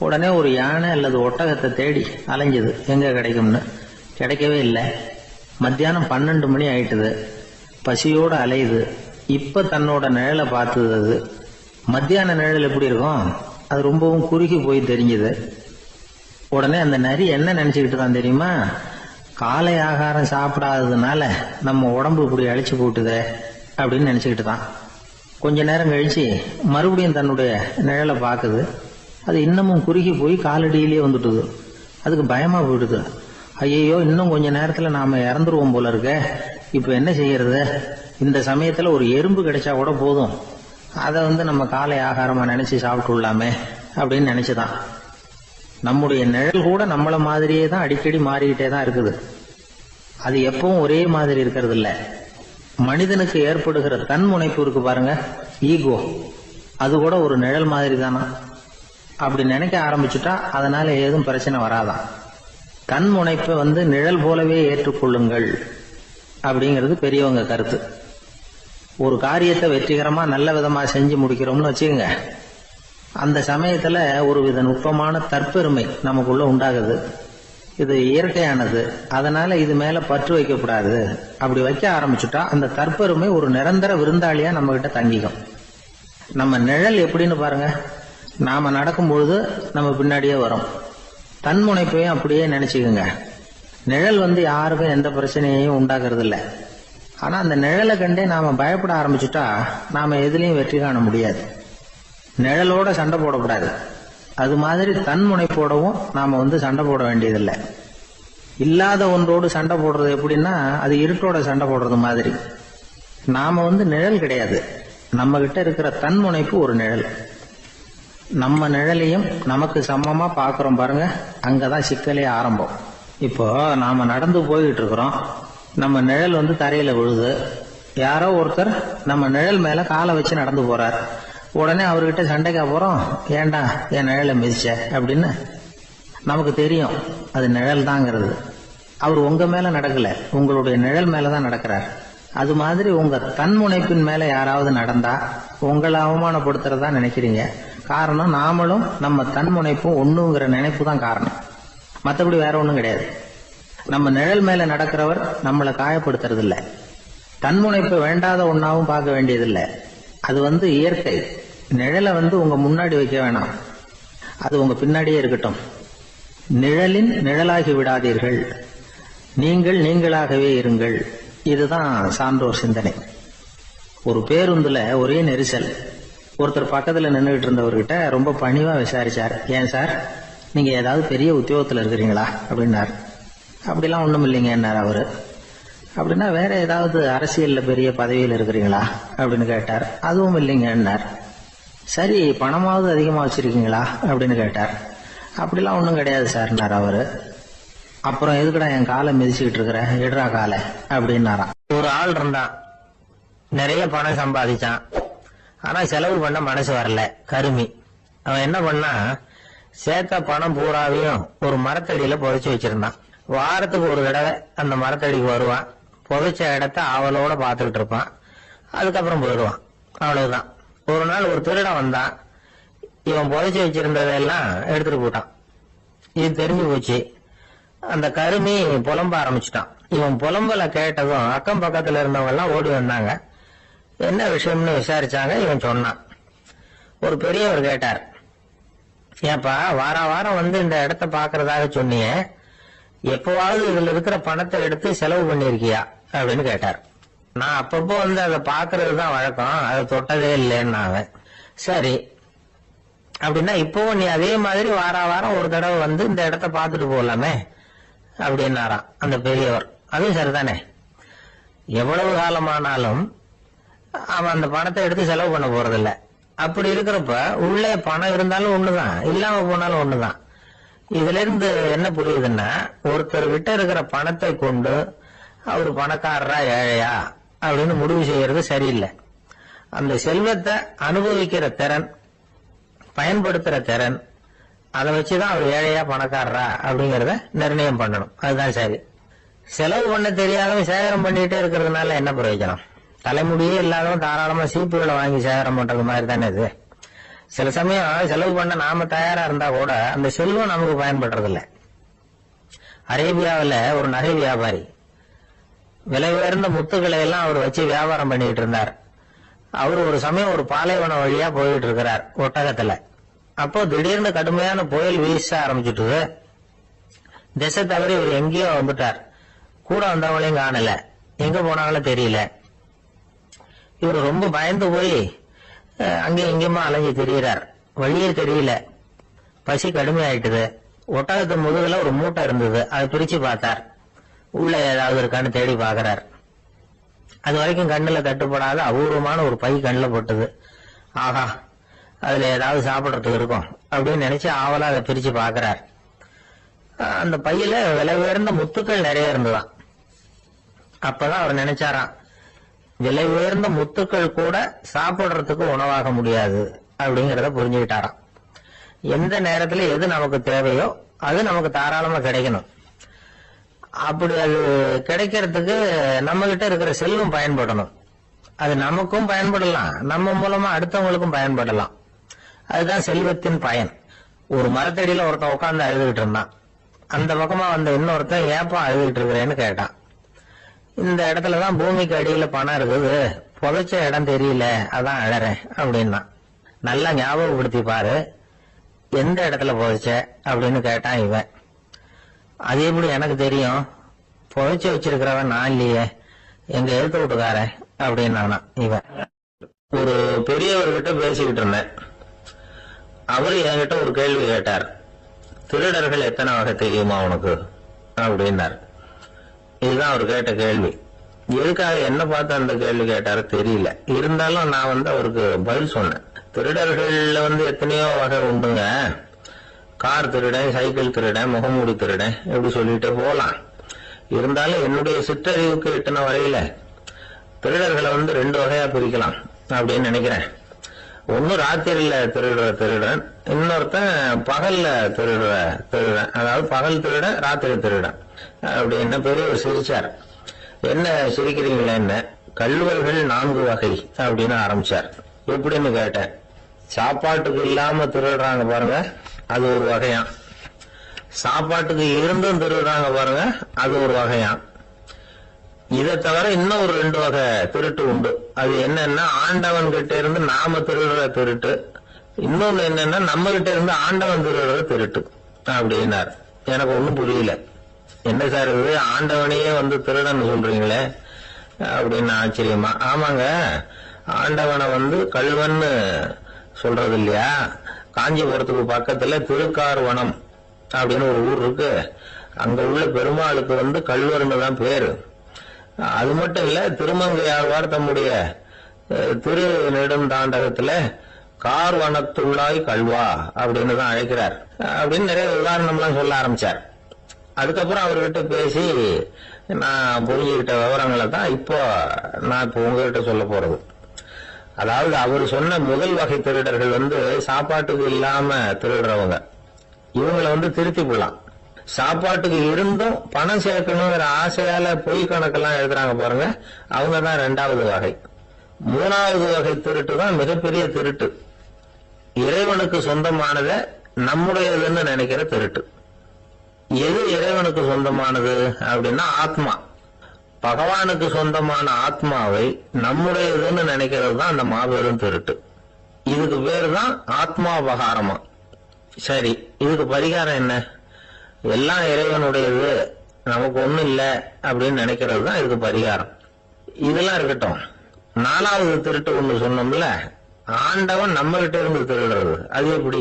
உடனே ஒரு யானை அல்லது ஒட்டகத்தை தேடி அலைஞ்சது, எங்க கிடைக்கும்னு. கிடைக்கவே இல்லை. மத்தியானம் 12 மணி ஆயிட்டுது. பசியோட அலையுது. இப்ப தன்னோட நிழலை பார்த்தது. அது மத்தியான நிழல் எப்படி இருக்கும், அது ரொம்பவும் குறுகி போய் தெரிஞ்சது. உடனே அந்த நரி என்ன நினைச்சுக்கிட்டு தான் தெரியுமா, காலை ஆகாரம் சாப்பிடாததுனால நம்ம உடம்பு இப்படி அழிச்சு போட்டுதே அப்படின்னு நினைச்சுக்கிட்டு தான். கொஞ்ச நேரம் கழிச்சு மறுபடியும் தன்னுடைய நிழலை பார்க்குது. அது இன்னமும் குறுகி போய் காலடியிலேயே வந்துட்டுது. அதுக்கு பயமா போயிடுது. ஐயோ, இன்னும் கொஞ்ச நேரத்துல நாம இறந்துருவோம் போல இருக்க, இப்ப என்ன செய்யறது? இந்த சமயத்துல ஒரு எறும்பு கிடைச்சா கூட போதும், அதை நம்ம காலை ஆகாரமா நினைச்சு சாப்பிட்டு விடலாமே அப்படின்னு நினைச்சுதான். நம்முடைய நிழல் கூட நம்மள மாதிரியே தான் அடிக்கடி மாறிக்கிட்டே தான் இருக்குது. அது எப்பவும் ஒரே மாதிரி இருக்கிறது இல்ல. மனிதனுக்கு ஏற்படுகிற தன்முனைப்பு இருக்கு பாருங்க, ஈகோ, அது கூட ஒரு நிழல் மாதிரி தானா. அப்படி நினைக்க ஆரம்பிச்சுட்டா அதனால ஏதும் பிரச்சனை வராதான். தன்முனைப்பை நிழல் போலவே ஏற்றுக்கொள்ளுங்கள் அப்படிங்கிறது பெரியவங்க கருத்து. ஒரு காரியத்தை வெற்றிகரமா நல்ல விதமா செஞ்சு முடிக்கிறோம்னு வச்சுக்கோங்க, அந்த சமயத்துல ஒரு வித நுட்பமான தற்பெருமை நமக்குள்ள உண்டாகுது. இது இயற்கையானது, அதனால இது மேல பற்று வைக்கக்கூடாது. அப்படி வைக்க ஆரம்பிச்சுட்டா அந்த தற்பெருமை ஒரு நிரந்தர விருந்தாளியா நம்ம கிட்ட தங்கிக்கும். நம்ம நிழல் எப்படின்னு பாருங்க, நாம நடக்கும் பொழுது நம்ம பின்னாடியே வரும். தன்முனைப்பையும் அப்படியே நினைச்சுக்குங்க. நிழல் யாருக்கும் எந்த பிரச்சனையையும் உண்டாக்குறது இல்லை. ஆனா அந்த நிழலை கண்டே நாம பயப்பட ஆரம்பிச்சுட்டா நாம எதுலயும் வெற்றி காண முடியாது. நிழலோட சண்டை போடக்கூடாது. அது மாதிரி தன்முனைப்போடவும் நாம சண்டை போட வேண்டியதில்லை. இல்லாத ஒன்றோடு சண்டை போடுறது எப்படின்னா, அது இருட்டோட சண்டை போடுறது மாதிரி. நாம நிழல் கிடையாது, நம்ம கிட்ட இருக்கிற தன்முனைப்பு ஒரு நிழல். நம்ம நிழலையும் நமக்கு சமமா பாக்குறோம் பாருங்க, அங்கதான் சிக்கலே ஆரம்பம். இப்போ நாம நடந்து போயிட்டு இருக்கிறோம், நம்ம நிழல் தரையில விழுது. யாரோ ஒருத்தர் நம்ம நிழல் மேல காலை வச்சு நடந்து போறார். உடனே அவர்கிட்ட சண்டைக்கா போறோம், ஏண்டா என் நிழலை மிதிச்ச அப்படின்னு. நமக்கு தெரியும் அது நிழல் தாங்கிறது. அவர் உங்க மேல நடக்கல, உங்களுடைய நிழல் மேலதான் நடக்கிறார். அது மாதிரி உங்க தன்முனைப்பின் மேல யாராவது நடந்தா உங்களை அவமானப்படுத்துறதா நினைக்கிறீங்க. காரணம், நாமளும் நம்ம தன்முனைப்பும் ஒண்ணுங்கிற நினைப்பு தான் காரணம், மற்றபடி வேற ஒண்ணும் கிடையாது. நம்ம நிழல் மேல நடக்கிறவர் நம்மளை காயப்படுத்துறது இல்ல. தன்முனைப்பு வேண்டாத ஒன்னாவும் பார்க்க வேண்டியதில்லை. அது இயற்கை. நிழலை உங்க முன்னாடி வைக்க வேணாம், அது உங்க பின்னாடியே இருக்கட்டும். நிழலின் நிழலாகி விடாதீர்கள், நீங்கள் நீங்களாகவே இருங்கள். இதுதான் சான்றோர் சிந்தனை. ஒரு பேருந்துல ஒரே நெரிசல். ஒருத்தர் பக்கத்துல நின்றுகிட்டு இருந்தவர்கிட்ட ரொம்ப பணிவா விசாரிச்சார், ஏன் சார் நீங்க ஏதாவது பெரிய உத்தியோகத்துல இருக்கிறீங்களா அப்படின்னாரு. அப்படிலாம் ஒண்ணும் இல்லைங்கன்னார் அவரு. அப்படின்னா வேற ஏதாவது அரசியல்ல பெரிய பதவியில் இருக்கிறீங்களா அப்படின்னு கேட்டார். அதுவும் இல்லைங்கன்னார். சரி, பணமாவது அதிகமா வச்சிருக்கீங்களா அப்படின்னு கேட்டார். அப்படிலாம் ஒன்றும் கிடையாது சார்னார் அவரு. அப்புறம் எதுக்குடா என் காலை மிதிச்சுக்கிட்டு இருக்கிற, எடுறா காலை அப்படின்னாராம். ஒரு ஆள் இருந்தான், நிறைய பணம் சம்பாதிச்சான், ஆனா செலவு பண்ண மனசு வரல, கருமி. அவன் என்ன பண்ணா, சேர்த்த பணம் பூராவையும் ஒரு மரத்தடியில புதைச்சு வச்சிருந்தான். வாரத்துக்கு ஒரு தடவை அந்த மரத்தடிக்கு வருவான், புதைச்ச இடத்த ஆவலோட பார்த்துக்கிட்டு இருப்பான், அதுக்கப்புறம் போயிடுவான். அவ்வளவுதான். ஒரு நாள் ஒரு திருடன் வந்தான், இவன் புதைச்சு வச்சிருந்ததெல்லாம் எடுத்துட்டு போட்டான். இது தெரிஞ்சு போச்சு. அந்த கருமி புலம்ப ஆரம்பிச்சுட்டான். இவன் புலம்பல கேட்டதும் அக்கம் பக்கத்துல இருந்தவங்க எல்லாம் ஓடி வந்தாங்க. என்ன விஷயம்னு விசாரிச்சாங்க. இவன் சொன்னான். ஒரு பெரியவர் கேட்டார், ஏப்பா வாரம் இந்த இடத்த பாக்குறதாக சொன்னீங்க, எப்பவாவது இதுல இருக்கிற பணத்தை எடுத்து செலவு பண்ணிருக்கியா அப்படின்னு கேட்டார். நான் அப்பப்போ அதை பாக்குறது தான் வழக்கம், அதை தொட்டதே இல்லைன்னு. சரி அப்படின்னா இப்பவும் நீ அதே மாதிரி வாரம் ஒரு தடவை இந்த இடத்த பார்த்துட்டு போகலாமே அப்படின்னாராம் அந்த பெரியவர். அதுவும் சரிதானே, எவ்வளவு காலமானாலும் அவன் அந்த பணத்தை எடுத்து செலவு பண்ண போறதில்ல. அப்படி இருக்கிறப்ப உள்ளே பணம் இருந்தாலும் ஒண்ணுதான், இல்லாம போனாலும் ஒண்ணுதான். இதுல இருந்து என்ன புரியுதுன்னா, ஒருத்தர் கிட்ட இருக்கிற பணத்தை கொண்டு அவரு பணக்காரரா ஏழையா அப்படின்னு முடிவு செய்யறது சரியில்லை. அந்த செல்வத்தை அனுபவிக்கிற திறன், பயன்படுத்துற திறன், அதை வச்சுதான் அவர் ஏழையா பணக்காரரா அப்படிங்கறத நிர்ணயம் பண்ணணும். அதுதான் சரி. செலவு பண்ண தெரியாதவன் சேகரம் பண்ணிட்டே இருக்கிறதுனால என்ன பிரயோஜனம்? தலைமுடியே இல்லாதவன் தாராளமா சீப்புகளை வாங்கி சேகரம் பண்றது மாதிரி தானே இது. சில சமயம் செலவு பண்ண நாம தயாரா இருந்தா கூட அந்த செல்வம் நமக்கு பயன்படுறதில்லை. அரேபியாவில் ஒரு நகை வியாபாரி விலை உயர்ந்த முத்துக்களை எல்லாம் அவர் வச்சு வியாபாரம் பண்ணிட்டு இருந்தார். அவர் ஒரு சமயம் ஒரு பாலைவனம் வழியா போயிட்டு இருக்கிறார் ஒட்டகத்துல. அப்போ திடீர்னு கடுமையான புயல் வீச ஆரம்பிச்சுட்டு திசை தவறி இவர் எங்கேயோ வந்துட்டார். கூட வந்தவங்களையும் காணல, எங்க போனாங்களோ தெரியல. இவர் ரொம்ப பயந்து போய் அங்கேயும் இங்கேயுமா அலைஞ்சு திரியிறார். வழியே தெரியல, பசி கடுமையாயிட்டுது. ஒட்டகத்து முதுகுல ஒரு மூட்டை இருந்தது, அதை பிரிச்சு பார்த்தார். உள்ள ஏதாவது இருக்கான்னு தேடி பாக்குறார். அது வரைக்கும் கண்ணுல தட்டுப்படாத அபூர்வமான ஒரு பை கண்ணுல போட்டது. ஆஹா, அதுல ஏதாவது சாப்பிடறதுக்கு இருக்கும் அப்படின்னு நினைச்சு ஆவலா அதை பிரிச்சு பாக்குறார். அந்த பையில விலை உயர்ந்த முத்துக்கள் நிறைய இருந்ததாம். அப்பதான் அவர் நினைச்சாராம், விலை உயர்ந்த முத்துக்கள் கூட சாப்பிடுறதுக்கு உணவாக முடியாது அப்படிங்கறத புரிஞ்சுக்கிட்டாராம். எந்த நேரத்துல எது நமக்கு தேவையோ அது நமக்கு தாராளமா கிடைக்கணும். அப்படி அது கிடைக்கிறதுக்கு நம்ம கிட்ட இருக்கிற செல்வம் பயன்படணும். அது நமக்கும் பயன்படலாம், நம்ம மூலமா அடுத்தவங்களுக்கும் பயன்படலாம். அதுதான் செல்வத்தின் பயன். ஒரு மரத்தடியில ஒருத்தன் உட்கார்ந்து அழுதுகிட்டு இருந்தான். அந்த பக்கமா வந்த இன்னொருத்தன் ஏப்பா அழுதுகிட்டு இருக்கிறேன்னு கேட்டான். இந்த இடத்துலதான் பூமிக்கு அடியில பணம் இருக்குது, புதைச்ச இடம் தெரியல, அதான் அழறேன் அப்படின்னா. நல்லா ஞாபகப்படுத்தி பாரு, எந்த இடத்துல புதைச்ச அப்படின்னு கேட்டான் இவன். அது எப்படி எனக்கு தெரியும், புதைச்சு வச்சிருக்கிறவன் நான் இல்லையே, எங்க எழுத்து விட்டுக்காரன் அப்படின்னானா இவன். ஒரு பெரியவர்கிட்ட பேசிக்கிட்டு இருந்தேன். அவரு என்கிட்ட ஒரு கேள்வி கேட்டார். திருடர்கள் எத்தனை வகை தெரியுமா உனக்கு அப்படின்னார். இதுதான் அவர் கேட்ட கேள்வி. எதுக்காக என்ன பார்த்து அந்த கேள்வி கேட்டாரு தெரியல. இருந்தாலும் நான் அவருக்கு பதில் சொன்னேன். திருடர்கள்ல எத்தனையோ வகை உண்டுங்க. கார் திருடன், சைக்கிள் திருடன், முகமூடி திருடன், எப்படி சொல்லிட்டு போலாம். இருந்தாலும் என்னுடைய சிற்றறிவுக்கு எட்டின வரையில திருடர்களை 2 வகையா பிரிக்கலாம் அப்படின்னு நினைக்கிறேன். ஒன்னு ராத்திரியில திருடுற திருடன், இன்னொருத்தன் பகல்ல திருடுற திருடன். அதாவது பகல் திருடன், ராத்திரி திருடன் அப்படின்னு பெரியவர் சிரிச்சார். என்ன சிரிக்கிறீங்களா? என்ன கள்வர்கள் 4 வகை அப்படின்னு ஆரம்பிச்சார். எப்படின்னு கேட்டேன். சாப்பாட்டுக்கு இல்லாம திருடுறாங்க பாருங்க, அது ஒரு வகையாம். சாப்பாட்டுக்கு இருந்தும் திருடுறாங்க பாருங்க, அது ஒரு வகையாம். இதை தவிர இன்னும் ஒரு 2 வகை திருட்டு உண்டு. அது என்னன்னா, ஆண்டவன் கிட்ட இருந்து நாம திருடுற திருட்டு, இன்னொன்னு என்னன்னா நம்ம கிட்ட இருந்து ஆண்டவன் திருடுற திருட்டு அப்படின்னார். எனக்கு ஒண்ணும் புரியல. என்ன சார் இது, ஆண்டவனையே வந்து திருடன்னு சொல்றீங்களே அப்படின்னு ஆச்சரியமா. ஆமாங்க, ஆண்டவனை வந்து கள்வன்னு சொல்றது இல்லையா? காஞ்சிபுரத்துக்கு பக்கத்துல திருக்கார்வனம் அப்படின்னு ஒரு ஊர் இருக்கு. அங்க உள்ள பெருமாளுக்கு வந்து கள்வர்னு தான் பேரு. அது மட்டும் இல்ல, திருமங்கையாழ்வார் தம்முடைய திரு நெடுந்தாண்டகத்துல கார்வனத்துள்ளாய் கல்வா அப்படின்னு தான் அழைக்கிறார் அப்படின்னு நிறைய உதாரணம்லாம் சொல்ல ஆரம்பிச்சார். அதுக்கப்புறம் அவர்கிட்ட பேசி நான் புரிஞ்சுக்கிட்ட விவரங்களை தான் இப்போ நான் இப்போ உங்ககிட்ட சொல்ல போறது. அதாவது அவர் சொன்ன முதல் வகை திருடர்கள் வந்து சாப்பாட்டுக்கு இல்லாம திருடுறவங்க. இவங்களை வந்து திருத்தி போடலாம். சாப்பாட்டுக்கு இருந்தும் பணம் சேர்க்கணுங்கிற ஆசையால பொய் கணக்கெல்லாம் எழுதுறாங்க பாருங்க, அவங்க தான் 2வது வகை. 3வது வகை திருட்டு தான் மிகப்பெரிய திருட்டு. இறைவனுக்கு சொந்தமானதை நம்முடையதுன்னு நினைக்கிற திருட்டு. எது இறைவனுக்கு சொந்தமானது அப்படின்னா ஆத்மா. பகவானுக்கு சொந்தமான ஆத்மாவை நம்முடையதுன்னு நினைக்கிறது தான் அந்த மாபெரும் திருட்டு. இதுக்கு பேரு தான் ஆத்மாபகாரமா. சரி, இதுக்கு பரிகாரம் என்ன? எல்லாம் இறைவனுடையது, நமக்கு ஒண்ணும் இல்ல அப்படின்னு நினைக்கிறது தான் இதுக்கு பரிகாரம். இதெல்லாம் இருக்கட்டும். 4வது திருட்டு ஒண்ணு சொன்னோம்ல, ஆண்டவன் நம்ம கிட்ட இருந்து திருடுறது. அது எப்படி?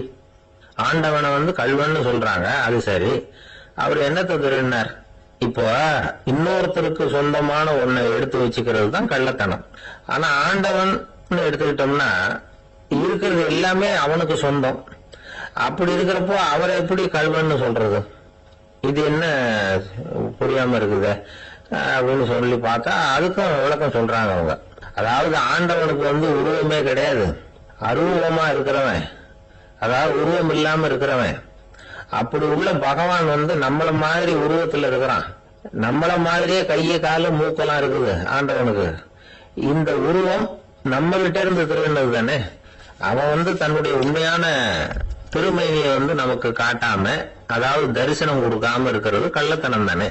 ஆண்டவனை வந்து கள்வன்னு சொல்றாங்க, அது சரி. அவர் என்னத்தை திருடினார்? இப்போ இன்னொருத்தருக்கு சொந்தமான ஒன்னை எடுத்து வச்சுக்கிறது தான் கள்ளத்தனம். ஆனா ஆண்டவன் எடுத்துக்கிட்டோம்னா இருக்கிறது எல்லாமே அவனுக்கு சொந்தம். அப்படி இருக்கிறப்போ அவரை எப்படி கள்வன்னு சொல்றது? இது என்ன புரியாம இருக்குது அப்படின்னு சொல்லி பார்த்தா அதுக்கும் விளக்கம் சொல்றாங்க அவங்க. அதாவது ஆண்டவனுக்கு வந்து உருவமே கிடையாது, அருவமா இருக்கிறவன், அதாவது உருவம் இல்லாம இருக்கிறவன். அப்படி உள்ள பகவான் வந்து நம்மள மாதிரி உருவத்துல இருக்கிறான். நம்மள மாதிரியே கைய காலு மூக்கெல்லாம் இருக்குது ஆண்டவனுக்கு. இந்த உருவம் நம்ம கிட்ட இருந்து திருடினது தானே. அவன் வந்து தன்னுடைய உண்மையான திருமேனியை வந்து நமக்கு காட்டாம, அதாவது தரிசனம் கொடுக்காம இருக்கிறது கள்ளத்தனம் தானே.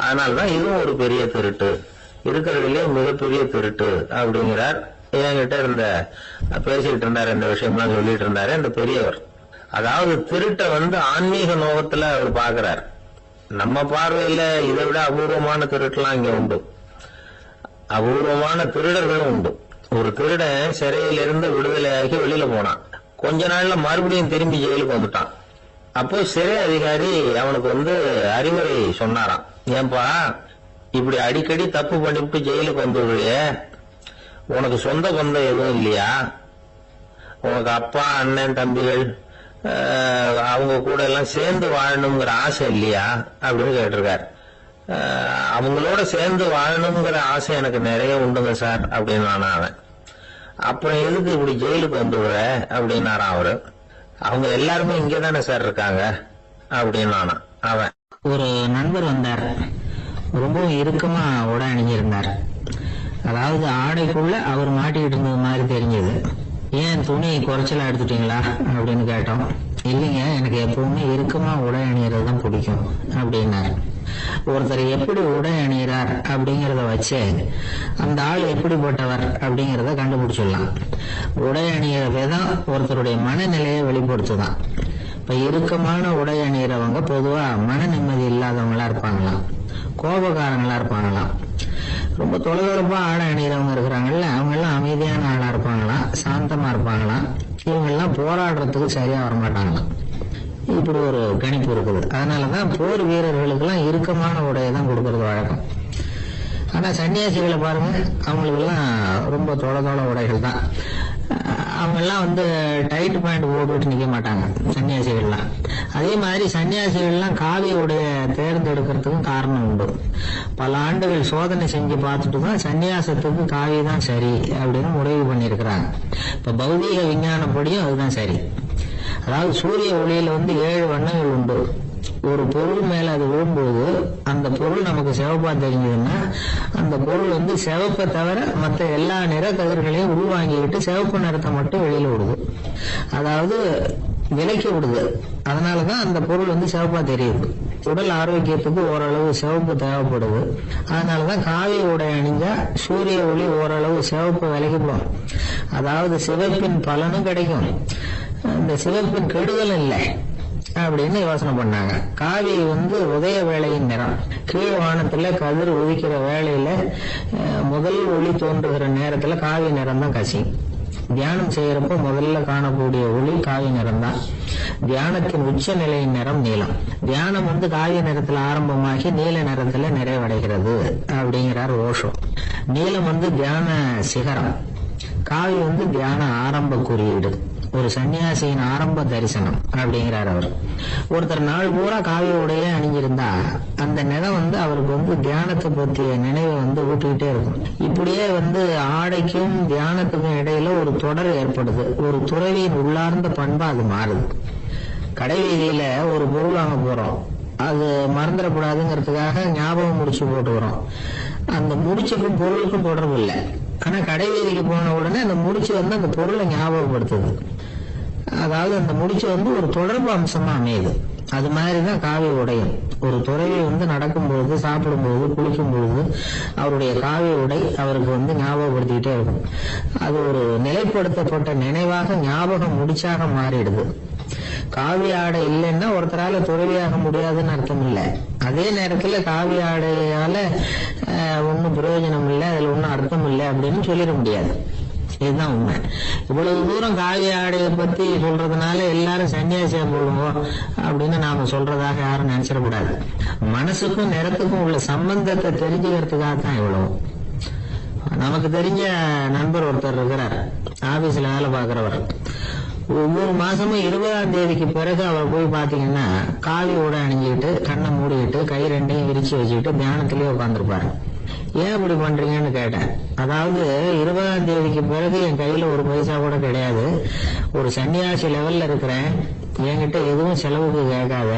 அதனாலதான் இதுவும் ஒரு பெரிய திருட்டு, இருக்கிறதுலயே மிகப்பெரிய திருட்டு அப்படிங்கிறார். என்கிட்ட இருந்த பேசிட்டு இருந்தாரு, இந்த விஷயம்லாம் சொல்லிட்டு இருந்தாரு அந்த பெரியவர். அதாவது திருட்டை வந்து ஆன்மீக நோகத்துல அவர் பாக்குறார். நம்ம பார்வையில இதை விட அபூர்வமான திருட்டுலாம் இங்க உண்டு. அபூர்வமான திருடர்களும் உண்டு. ஒரு திருடன் சிறையிலிருந்து விடுதலையாகி வெளியில போனான். கொஞ்ச நாள்ல மறுபடியும் திரும்பி ஜெயிலுக்கு வந்துட்டான். அப்போ சிறை அதிகாரி அவனுக்கு வந்து அறிவுரை சொன்னாராம். ஏன்பா இப்படி அடிக்கடி தப்பு பண்ணிவிட்டு ஜெயிலுக்கு வந்துடுறியே, உனக்கு சொந்த பந்தம் எதுவும் இல்லையா? உனக்கு அப்பா அண்ணன் தம்பிகள் அவங்க கூட எல்லாம் சேர்ந்து வாழணுங்கிற ஆசை இல்லையா அப்படின்னு கேட்டிருக்காரு. அவங்களோட சேர்ந்து வாழணுங்கிற ஆசை எனக்கு நிறைய உண்டுங்க சார் அப்படின்னு அவன். அப்புறம் எதுக்கு இப்படி ஜெயிலுக்கு வந்துடுற அப்படின்னாரான் அவரு. அவங்க எல்லாருமே இங்கதானே சார் இருக்காங்க அப்படின்னு அவன். ஒரு நண்பர் வந்தார். ரொம்பவும் இறுக்கமா உடை அணிஞ்சிருந்தார். அதாவது ஆடைக்குள்ள அவர் மாட்டிக்கிட்டு இருந்தது மாதிரி தெரிஞ்சது. ஏன் துணி குறைச்சலா எடுத்துட்டீங்களா அப்படின்னு கேட்டோம். இல்லைங்க, எனக்கு எப்பவுமே இறுக்கமா உடை அணியறது தான் பிடிக்கும் அப்படின்னாரு. ஒருத்தர் எப்படி உடை அணிகிறார் அப்படிங்கறத வச்சு அந்த ஆள் எப்படிப்பட்டவர் அப்படிங்கறத கண்டுபிடிச்சிடலாம். உடை அணிகிற விதம் ஒருத்தருடைய மனநிலையை வெளிப்படுத்துதான். இப்ப இறுக்கமான உடை அணிகிறவங்க பொதுவா மன நிம்மதி இல்லாதவங்களா இருப்பாங்களாம், கோபக்காரங்களா இருப்பாங்களாம். ரொம்ப தொலைதொலைப்பா ஆடை அணிகிறவங்க இருக்கிறாங்கல்ல, அவங்க எல்லாம் அமைதியான ஆளா இருப்பாங்களாம், சாந்தமா இருப்பாங்களாம். இவங்க எல்லாம் போராடுறதுக்கு சரியா வரமாட்டாங்களாம். இப்படி ஒரு கணிப்பு இருக்குது. அதனாலதான் போர் வீரர்களுக்கு எல்லாம் இறுக்கமான உடையை தான் கொடுக்கறது வழக்கம். ஆனா சன்னியாசிகளை பாருங்க, அவங்களுக்கு எல்லாம் ரொம்ப தொலை உடைகள் தான். அவங்கெல்லாம் வந்து டைட் பேண்ட் போட்டுட்டு நிக்க மாட்டாங்க சன்னியாசிகள்லாம். அதே மாதிரி சன்னியாசிகள்லாம் காவியோடைய தேர்ந்தெடுக்கிறதுக்கும் காரணம் உண்டு. பல ஆண்டுகள் சோதனை செஞ்சு பார்த்துட்டு தான் சன்னியாசத்துக்கு காவி தான் சரி அப்படின்னு முடிவு பண்ணியிருக்கிறாங்க. இப்ப பௌதீக விஞ்ஞானப்படியும் அதுதான் சரி. அதாவது சூரிய ஒளியில வந்து 7 வண்ணங்கள் உண்டு. ஒரு பொருள் மேல அது விழும்போது அந்த பொருள் நமக்கு சிவப்பா தெரிஞ்சதுன்னா அந்த பொருள் வந்து சிவப்பை தவிர மற்ற எல்லா நிற கதிர்களையும் உள்வாங்கிக்கிட்டு சிவப்பு நிறத்தை மட்டும் வெளியில விடுது. அதாவது விலைக்கு விடுது. அதனாலதான் அந்த பொருள் வந்து சிவப்பா தெரியுது. உடல் ஆரோக்கியத்துக்கு ஓரளவு சிவப்பு தேவைப்படுது. அதனாலதான் காவி உடை அணிஞ்சா சூரிய ஒளி ஓரளவு சிவப்பு விலைக்குப்படும். அதாவது சிவப்பின் பலனும் கிடைக்கும், இந்த சிவப்பின் கெடுதலும் இல்லை அப்படின்னு யோசனை பண்ணாங்க. காவி வந்து உதய வேளையின் நிறம். கீழ் வானத்துல கதிர் உதிக்கிற வேளையில முதல் ஒளி தோன்றுகிற நேரத்துல காவி நிறம் தான் கசி. தியானம் செய்யறப்ப முதல்ல காணக்கூடிய ஒளி காவி நிறம் தான். தியானத்தின் உச்ச நிலையின் நிறம் நீலம். தியானம் வந்து காவி நிறத்துல ஆரம்பமாகி நீல நிறத்துல நிறைவடைகிறது அப்படிங்கிறார் ஓஷோ. நீலம் வந்து தியான சிகரம், காவி வந்து தியான ஆரம்ப குறியீடு, ஒரு சன்னியாசியின் ஆரம்ப தரிசனம் அப்படிங்கிறார் அவர். ஒருத்தர் நாள் பூரா காவி உடைய அணிஞ்சிருந்தா அந்த நிறம் வந்து அவருக்கு வந்து தியானத்தை பற்றிய நினைவை வந்து ஊட்டிக்கிட்டே இருக்கும். இப்படியே வந்து ஆடைக்கும் தியானத்துக்கும் இடையில ஒரு தொடர் ஏற்படுது. ஒரு துறவியின் உள்ளார்ந்த பண்பா அது மாறுது. கடை வீதியில ஒரு பொருள் வாங்க போறோம், அது மறந்துடக்கூடாதுங்கிறதுக்காக ஞாபகம் முடிச்சு போட்டுக்கிறோம். அந்த முடிச்சுக்கும் பொருளுக்கும் தொடர்பு இல்லை. ஆனா கடை வீதிக்கு போன உடனே அந்த முடிச்சு வந்து அந்த பொருளை ஞாபகப்படுத்துது. அதாவது அந்த முடிச்சு வந்து ஒரு தொடர்பு அம்சமா அமையுது. அது மாதிரிதான் காவி உடையும். ஒரு துறவி வந்து நடக்கும்போது, சாப்பிடும்போது, குளிக்கும் பொழுது அவருடைய காவி உடை அவருக்கு வந்து ஞாபகப்படுத்திக்கிட்டே இருக்கும். அது ஒரு நிலைப்படுத்தப்பட்ட நினைவாக ஞாபகம் முடிச்சாக மாறிடுது. காவி ஆடை இல்லைன்னா ஒருத்தரால துறவியாக முடியாதுன்னு அர்த்தம் இல்லை. அதே நேரத்துல காவி ஆடையால ஒன்னும் பிரயோஜனம் இல்லை, அதுல ஒன்னும் அர்த்தம் இல்லை அப்படின்னு சொல்லிட முடியாது. இதுதான் உண்மை. இவ்வளவு தூரம் காவி ஆடையை பத்தி சொல்றதுனால எல்லாரும் சன்னியாசியா போடுவோம் அப்படின்னு நாம சொல்றதாக யாரும் நினைச்சிடக்கூடாது. மனசுக்கும் நிறத்துக்கும் உள்ள சம்பந்தத்தை தெரிஞ்சுக்கிறதுக்காக தான் இவ்வளவு. நமக்கு தெரிஞ்ச நண்பர் ஒருத்தர் இருக்கிறார், ஆபீஸ்ல வேலை பார்க்கிறவர். ஒவ்வொரு மாசமும் 20ஆம் தேதிக்கு பிறகு அவர் போய் பாத்தீங்கன்னா காவி உடை அணிஞ்சுக்கிட்டு, கண்ணை மூடிக்கிட்டு, கை ரெண்டையும் விரிச்சு வச்சுக்கிட்டு தியானத்திலேயே உட்காந்துருப்பாரு. ஏன் இப்படி பண்றீங்கன்னு கேட்டேன். அதாவது 20ஆம் தேதிக்கு பிறகு என் கையில ஒரு பைசா கூட கிடையாது, ஒரு சன்னியாசி லெவல்ல இருக்கிறேன், என்கிட்ட எதுவும் செலவுக்கு கேட்காத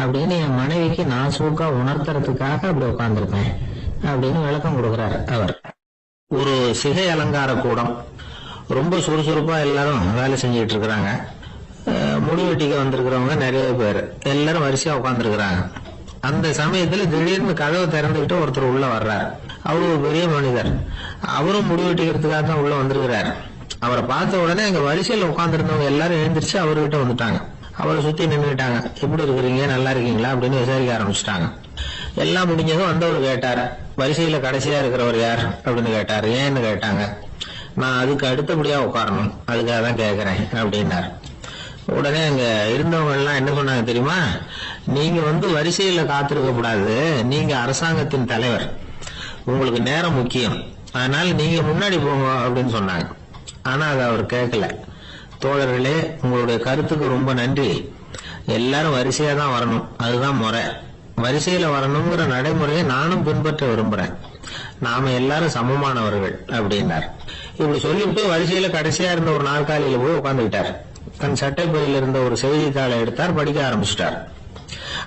அப்படின்னு என் மனைவிக்கு நான் சூக்கா உணர்த்துறதுக்காக அப்படி உட்காந்துருப்பேன் அப்படின்னு விளக்கம் கொடுக்கிறார் அவர். ஒரு சிகை அலங்கார கூடம், ரொம்ப சுறுசுறுப்பா எல்லாரும் வேலை செஞ்சுட்டு இருக்கிறாங்க. முடி வெட்டிக்க வந்திருக்கிறவங்க நிறைய பேர், எல்லாரும் வரிசையா உட்காந்துருக்கிறாங்க. அந்த சமயத்துல திடீர்னு கதவை திறந்துகிட்டு ஒருத்தர் உள்ள வர்றார். அவரு ஒரு பெரிய மனிதர், அவரும் முடி வெட்டிக்கிறதுக்காக தான் உள்ள வந்திருக்கிறார். அவரை பார்த்த உடனே எங்க வரிசையில உட்காந்துருந்தவங்க எல்லாரும் எழுந்திரிச்சு அவர்கிட்ட வந்துட்டாங்க. அவரை சுத்தி நின்றுட்டாங்க. எப்படி இருக்கிறீங்க, நல்லா இருக்கீங்களா அப்படின்னு விசாரிக்க ஆரம்பிச்சுட்டாங்க. எல்லாம் முடிஞ்சதும் வந்தவர் கேட்டார், வரிசையில கடைசியா இருக்கிறவர் யார் அப்படின்னு கேட்டார். ஏன்னு கேட்டாங்க. நான் அதுக்கு அடுத்தபடியா உட்காரணும், அதுக்காக தான் கேட்கிறேன் அப்படின்னார். உடனே அங்க இருந்தவங்க எல்லாம் என்ன சொன்னாங்க தெரியுமா, நீங்க வந்து வரிசையில காத்திருக்க கூடாது, நீங்க அரசாங்கத்தின் தலைவர், உங்களுக்கு நேரம் முக்கியம், அதனால நீங்க முன்னாடி போங்க அப்படின்னு சொன்னாங்க. ஆனா அதை அவர் கேட்கல. தோழர்களே, உங்களுடைய கருத்துக்கு ரொம்ப நன்றி, எல்லாரும் வரிசையா தான் வரணும், அதுதான் முறை, வரிசையில வரணுங்கிற நடைமுறையை நானும் பின்பற்ற விரும்புறேன், நாம எல்லாரும் சமமானவர்கள் அப்படின்னார். இப்படி சொல்லிட்டு வரிசையில கடைசியா இருந்த ஒரு நாற்காலியில போய் உட்கார்ந்துகிட்டார். தன் சட்டை பையில இருந்த ஒரு செய்தித்தாளை எடுத்தார், படிக்க ஆரம்பிச்சிட்டார்.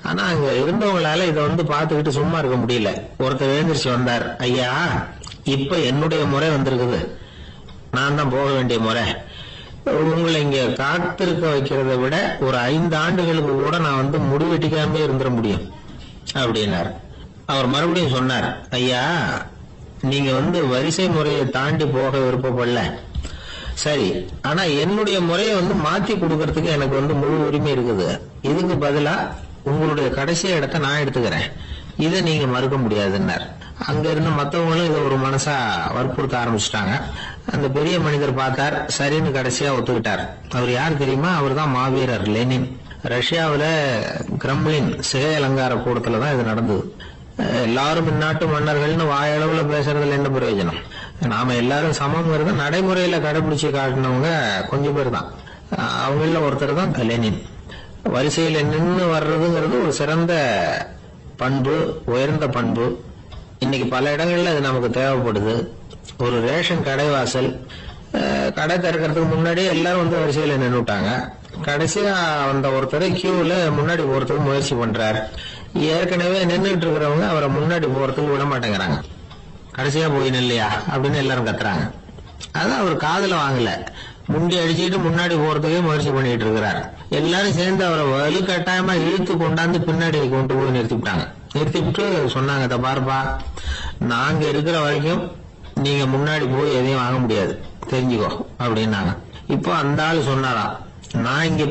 ஆனா அங்க இருந்தவங்களால இதை வந்து பாத்துக்கிட்டு சும்மா இருக்க முடியல. ஒருத்தர் எழுந்திரிச்சு வந்தார். ஐயா, இப்ப என்னுடைய முறை வந்திருக்குது, நான் தான் போக வேண்டிய முறை, உங்களை இங்க காத்திருக்க வைக்கிறத விட ஒரு 5 ஆண்டுகளுக்கு கூட நான் வந்து முடிவெட்டிக்காம இருந்துட முடியும் அப்படின்னார். அவர் மறுபடியும் சொன்னார், ஐயா, நீங்க வந்து வரிசை முறையை தாண்டி போக விருப்பப்படல, சரி, ஆனா என்னுடைய முறையை வந்து மாத்தி கொடுக்கறதுக்கு எனக்கு வந்து முழு உரிமை இருக்குது. இதுக்கு பதிலா உங்களுடைய கடைசி இடத்தை நான் எடுத்துக்கிறேன், இதை நீங்க மறுக்க முடியாதுன்னார். அங்க இருந்த மத்தவங்களும் இதை ஒரு மனசா வற்புறுத்த ஆரம்பிச்சுட்டாங்க. அந்த பெரிய மனிதர் பார்த்தார், சரின்னு கடைசியா ஒத்துக்கிட்டார். அவர் யார் தெரியுமா, அவர் தான் மாவீரர் லெனின். ரஷ்யாவில கிரெம்ளின் சிகை அலங்கார கூடத்துலதான் இது நடந்தது. எல்லாரும் இந்நாட்டு மன்னர்கள்னு வாயளவுல பேசுறதுல என்ன பிரயோஜனம், நாம எல்லாரும் சமங்கிறது நடைமுறையில கடைபிடிச்சு காட்டினவங்க கொஞ்சம் பேர் தான். அவங்கள ஒருத்தர் தான் லெனின். வரிசையில நின்று வர்றதுங்கிறது ஒரு சிறந்த பண்பு, உயர்ந்த பண்பு. இன்னைக்கு பல இடங்கள்ல அது நமக்கு தேவைப்படுது. ஒரு ரேஷன் கடைவாசல், கடை திறக்கிறதுக்கு முன்னாடியே எல்லாரும் வந்து வரிசையில நின்றுட்டாங்க. கடைசியா வந்த ஒருத்தர் கியூல முன்னாடி போறதுக்கு முயற்சி பண்றாரு. ஏற்கனவே நின்றுட்டு இருக்கிறவங்க அவரை முன்னாடி போறதுக்கு விட மாட்டேங்கிறாங்க. கடைசியா போய் நில்லையா அப்படின்னு எல்லாரும் கத்துறாங்க. அதான் அவர் காதுல வாங்கல, முண்டி அடிச்சுட்டு முன்னாடி போறதுக்கே முயற்சி பண்ணிட்டு இருக்கிறார். எல்லாரும் சேர்ந்து அவரை வலுக்கட்டாயமா இழுத்து கொண்டாந்து பின்னாடி கொண்டு போய் நிறுத்திவிட்டாங்க. நிறுத்திவிட்டு சொன்னாங்க, இத பாருப்பா, நாங்க இருக்கிற வரைக்கும் நீங்க முன்னாடி போய் எதையும் வாங்க முடியாது, தெரிஞ்சுக்கோ அப்படின்னாங்க. இப்போ அந்த ஆளு சொன்னாராம், நான் இங்க